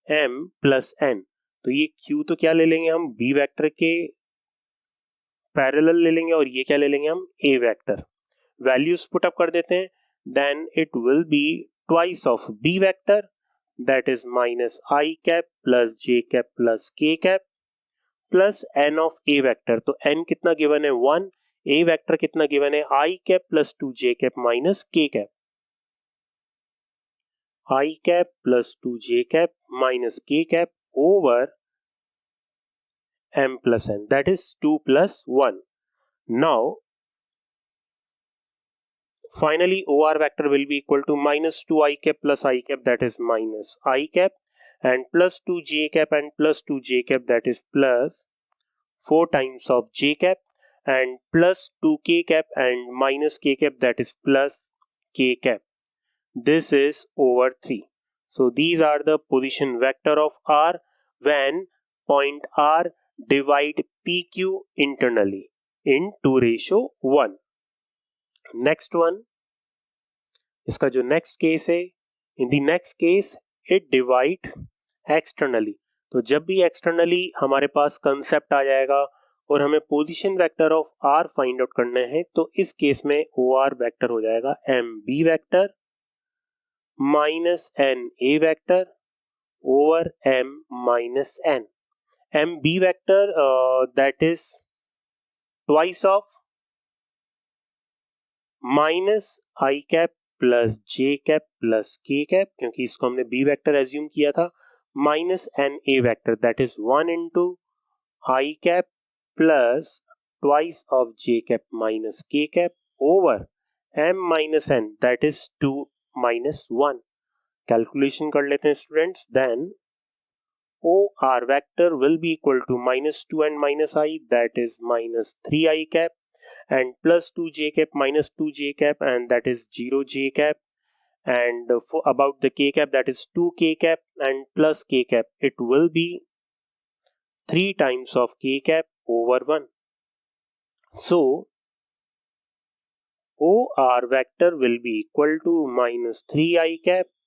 M plus N। तो ये Q तो क्या ले लेंगे हम, B वेक्टर के पैरेलल ले लेंगे, और ये क्या ले लेंगे हम, A vector. Values put up कर देते हैं, then it will be twice of B vector that is minus I cap plus J cap plus K cap plus N of A vector. तो N कितना गिवन है, 1, A वेक्टर कितना गिवन है, I cap plus 2J cap minus K cap, I cap plus 2J cap minus K cap over M plus N, that is 2 plus 1. Now Finally, OR vector will be equal to minus 2 I cap plus I cap, that is minus I cap, and plus 2 j cap and plus 2 j cap, that is plus 4 times of j cap, and plus 2 k cap and minus k cap, that is plus k cap. This is over 3. So these are the position vector of R when point R divide PQ internally in 2:1. Next one, इसका जो next case है, in the next case it divide externally. तो जब भी externally हमारे पास concept आ जाएगा और हमें position vector of R find out करना है, तो इस केस में OR vector हो जाएगा MB vector minus NA vector over M minus N. MB vector that is twice of minus I cap plus j cap plus k cap, क्योंकि इसको हमने b वेक्टर एज्यूम किया था, minus n a vector that is 1 into i cap plus twice of j cap minus k cap over m minus n that is 2 minus 1. Calculation कर लेते हैं students. Then OR vector will be equal to minus 2 and minus I, that is minus 3 I cap, and plus 2 j cap minus 2 j cap, and that is 0 j cap, and for about the k cap, that is 2 k cap and plus k cap, it will be 3 times of k cap over 1. So OR vector will be equal to minus 3 I cap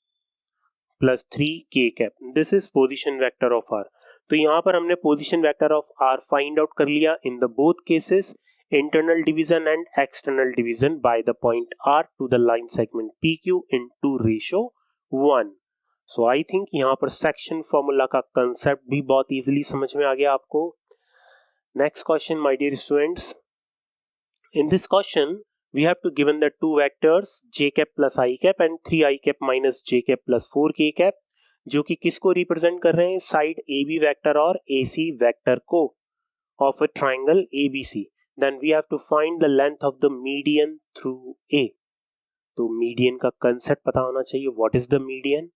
plus 3 k cap. This is position vector of R. तो यहाँ पर हमने position vector of R find out कर लिया in the both cases, internal division and external division by the point R to the line segment PQ in 2:1. So I think यहाँ पर सेक्शन फॉर्मूला का कंसेप्ट भी बहुत इजीली समझ में आ गया आपको. Next question my dear students. In this question we have to given the two vectors j cap plus I cap and 3 I cap minus j cap plus 4 k cap, जो कि किसको रिप्रेजेंट कर रहे हैं, साइड AB वेक्टर और AC वेक्टर को of a triangle ABC. Then we have to find the length of the median through A. तो मीडियन का कंसेप्ट पता होना चाहिए, what is the median,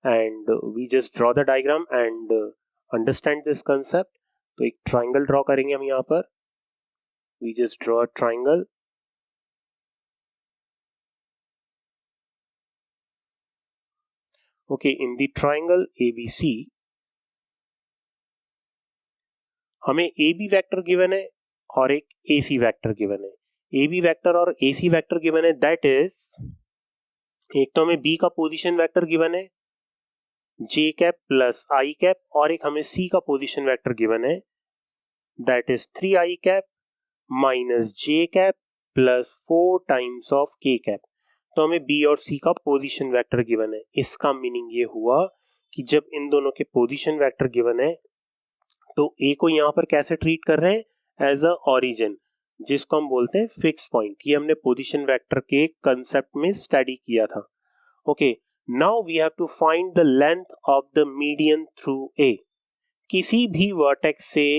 and we just draw the diagram and understand this concept. तो एक ट्राइंगल ड्रॉ करेंगे हम यहाँ पर. We just draw a triangle. Okay, in the triangle ABC हमें AB वेक्टर गिवन है और एक AC वेक्टर गिवन है. AB वेक्टर और AC वेक्टर गिवन है, दैट इज एक तो हमें B का पोजीशन वेक्टर गिवन है J cap plus I cap, और एक हमें C का पोजीशन वेक्टर गिवन है that is 3 I cap minus J cap plus 4 times of K cap. तो हमें B और C का पोजीशन वेक्टर गिवन है. इसका मीनिंग ये हुआ कि जब इन दोनों के पोजीशन वेक्टर गिवन है तो A को यहाँ पर कैसे ट्रीट कर रहे हैं, एज अ ओरिजिन, जिसको हम बोलते हैं फिक्स पॉइंट. ये हमने पोजीशन वेक्टर के कंसेप्ट में स्टडी किया था. Okay, now we have to find the length of the median through A. किसी भी वर्टेक्स से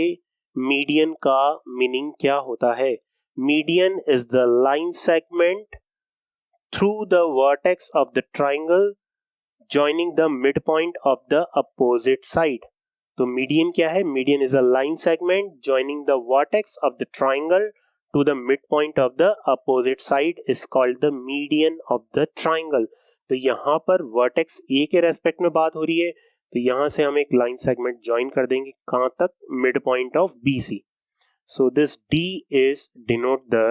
मीडियन का मीनिंग क्या होता है, median is the line segment through the vertex of the triangle joining the midpoint of the opposite side. तो मीडियन क्या है, median is a line segment joining the vertex of the triangle to the midpoint of the opposite side is called the median of the triangle. तो यहाँ पर वर्टेक्स A के रेस्पेक्ट में बात हो रही है, तो यहाँ से हम एक लाइन सेगमेंट ज्वाइन कर देंगे कहाँ तक, mid point of BC. So this D is denote the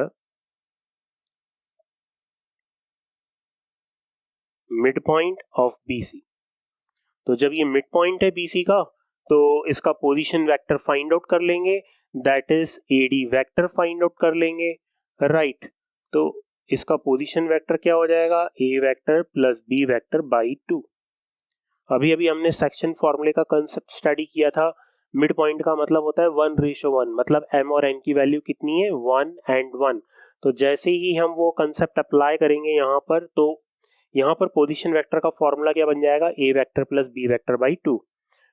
mid point of BC. तो जब ये मिड पॉइंट है BC का, तो इसका पोजीशन वेक्टर फाइंड आउट कर लेंगे, that is AD vector find out कर लेंगे, राइट. तो इसका पोजीशन वेक्टर क्या हो जाएगा, A vector plus B vector by 2. अभी अभी हमने सेक्शन फॉर्मूले का कंसेप्ट स्टडी किया था. मिड पॉइंट का मतलब होता है 1:1, मतलब M और N की वैल्यू कितनी है, 1 and 1. तो जैसे ही हम वो कंसेप्ट अप्लाई करेंगे यहाँ पर, तो यहाँ पर पोजीशन वेक्टर का फॉर्मूला क्या बन जाएगा, A vector plus B vector by 2,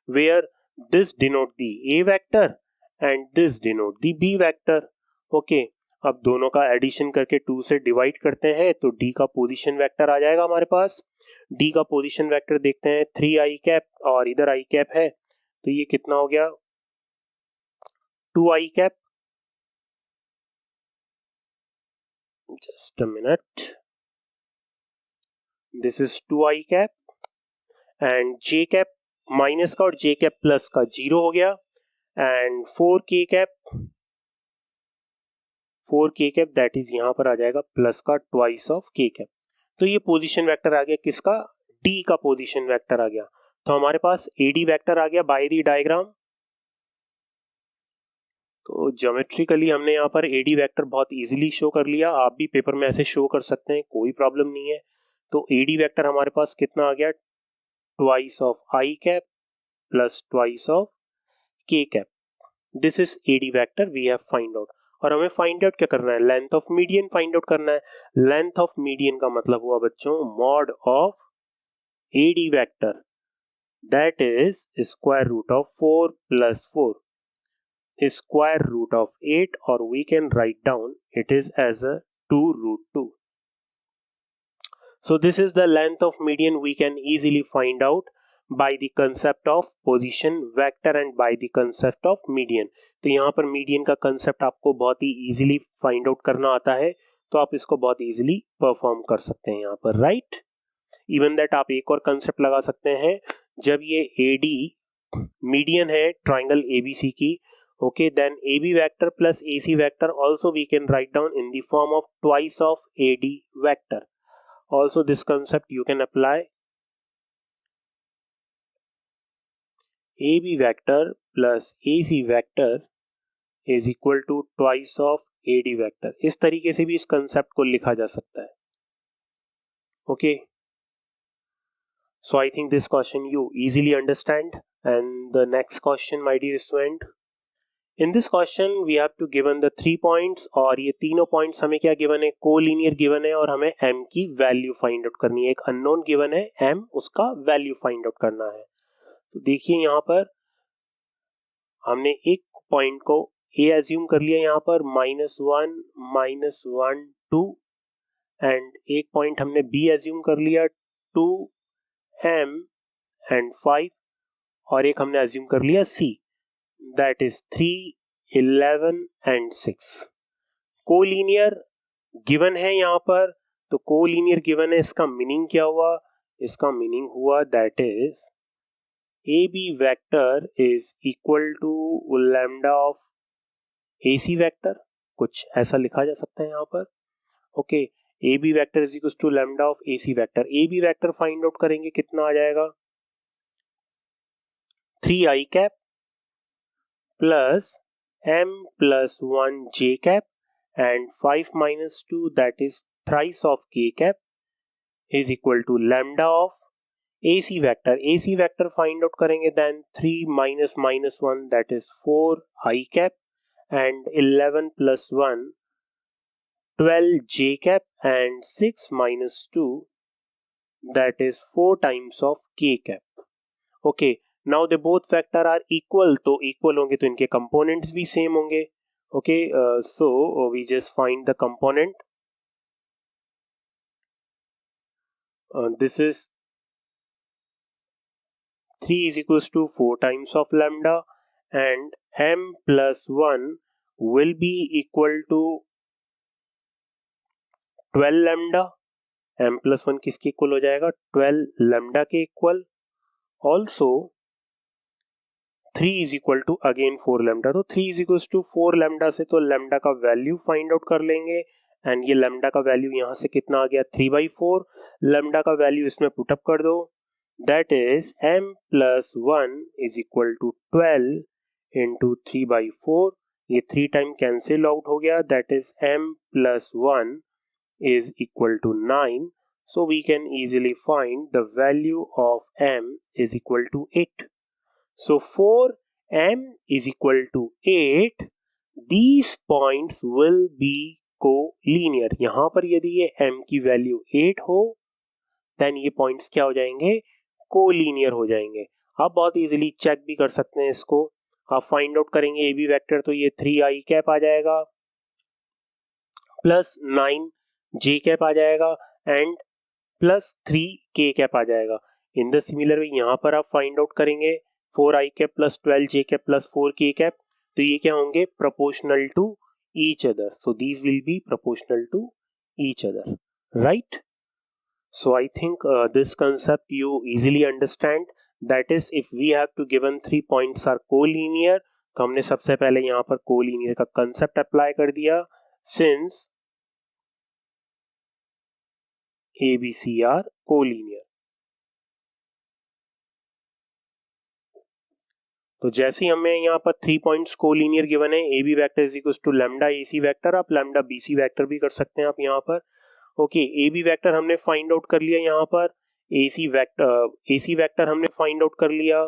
where this denote the A vector and this denote the B vector. Okay, अब दोनों का एडिशन करके 2 से डिवाइड करते हैं तो d का पोजीशन वेक्टर आ जाएगा हमारे पास। d का पोजीशन वेक्टर देखते हैं 3i कैप और इधर i कैप है तो ये कितना हो गया 2i cap. Just a minute, this is 2i cap and j cap minus का और j कैप प्लस का 0 हो गया and 4k cap that is यहां पर आ जाएगा प्लस का ट्वाइस ऑफ k कैप। तो ये पोजीशन वेक्टर आ गया किसका, d का पोजीशन वेक्टर आ गया। तो हमारे पास AD वेक्टर आ गया बाय द डायग्राम। तो ज्योमेट्रिकली हमने यहाँ पर AD वेक्टर बहुत इजीली शो कर लिया, आप भी पेपर में ऐसे शो कर सकते हैं, कोई प्रॉब्लम नहीं है। तो AD वेक्टर हमारे पास कितना आ गया twice of i cap plus twice of k cap. This is AD vector we have find out. और हमें फाइंड आउट क्या करना है, length of median find out करना है। लेंथ ऑफ मीडियन का मतलब हुआ बच्चों mod of AD vector that is square root of 4 plus 4 square root of 8 or we can write down it is as a 2 root 2. So this is the length of median we can easily find out by the concept of position vector and by the concept of median. तो यहाँ पर median का concept आपको बहुत ही easily find out करना आता है तो आप इसको बहुत easily perform कर सकते हैं यहाँ पर, right? Even that आप एक और concept लगा सकते हैं, जब ये AD median है triangle ABC की, okay, then AB vector plus AC vector also we can write down in the form of twice of AD vector. Also this concept you can apply. AB vector plus AC vector is equal to twice of AD vector. इस तरीके से भी इस concept को लिखा जा सकता है. Okay. So I think this question you easily understand. And the next question, my dear student. In this question we have to given the 3 points और ये तीनों points हमें क्या given है, कोलिनियर given है और हमें m की वैल्यू फाइंड आउट करनी है। एक अननोन given है m, उसका वैल्यू फाइंड आउट करना है। तो देखिए यहाँ पर हमने एक पॉइंट को a एज्यूम कर लिया, यहाँ पर -1 -1 2 एंड एक पॉइंट हमने b एज्यूम कर लिया 2m एंड 5 और एक हमने एज्यूम कर लिया c that is 3 11 and 6। Collinear given है यहाँ पर, तो कोलिनियर गिवन है, इसका मीनिंग क्या हुआ, इसका मीनिंग हुआ that is AB vector is equal to lambda of AC vector, कुछ ऐसा लिखा जा सकता है यहाँ पर। Okay, AB vector is equal to lambda of AC vector. AB vector find out करेंगे कितना आ जाएगा 3i cap plus m plus 1 j cap and 5 minus 2 that is thrice of k cap is equal to lambda of AC vector. AC vector find out करेंगे then 3 minus minus 1 that is 4 I cap and 11 plus 1 12 j cap and 6 minus 2 that is 4 times of k cap. Okay. Now they both factor are equal, तो इक्वल होंगे तो इनके कंपोनेंट्स भी सेम होंगे। Okay, so we just find the component. This is 3 is equals to 4 times of lambda and m plus 1 will be equal to 12 lambda। m plus 1 किसके इक्वल हो जाएगा 12 lambda के equal. Also 3 is equal to again 4 lambda, तो 3 is equals to 4 lambda से तो lambda का वैल्यू फाइंड आउट कर लेंगे एंड ये lambda का वैल्यू यहाँ से कितना आ गया 3/4। lambda का वैल्यू इसमें पुटअप कर दो, that is m plus 1 is equal to 12 into 3/4, ये 3 टाइम कैंसिल आउट हो गया, that is m plus 1 is equal to 9, so we can easily find the value of m is equal to 8. So for m is equal to 8, these points will be collinear. यहाँ पर यदि ये m की वैल्यू 8 हो, then ये points क्या हो जाएंगे collinear हो जाएंगे। आप बहुत इजीली चेक भी कर सकते हैं इसको। आप फाइंड आउट करेंगे AB वेक्टर तो ये 3i कैप आ जाएगा प्लस 9 जे कैप आ जाएगा एंड प्लस 3 के कैप आ जाएगा। इन द सिमिलर वे यहाँ पर आप फाइंड आउट करेंगे 4 i cap plus 12 j cap plus 4 k cap, तो ये क्या होंगे, proportional to each other, so these will be proportional to each other, right. So I think this concept you easily understand. That is, if we have to given 3 points are collinear, तो हमने सबसे पहले यहाँ पर collinear का concept apply कर दिया, since ABC are collinear। तो जैसे ही हमें यहाँ पर 3 पॉइंट्स कोलिनियर गिवन है, A B vector is equal to lambda a C vector, आप लैम्डा बी सी वैक्टर भी कर सकते हैं आप यहाँ पर। ओके, ए बी वैक्टर हमने फाइंड आउट कर लिया, यहाँ पर ए सी वैक्टर हमने फाइंड आउट कर लिया,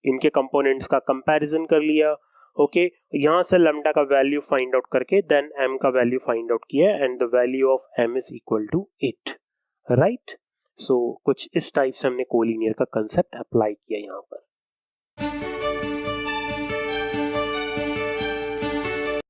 इनके कंपोनेंट्स का कंपैरिजन कर लिया। ओके, यहाँ से लैम्डा का वैल्यू फाइंड आउट करके देन एम का वैल्यू फाइंड आउट किया and the value of M is equal to 8, right. So कुछ इस टाइप से हमने कोलिनियर का कंसेप्ट अप्लाई किया यहाँ पर।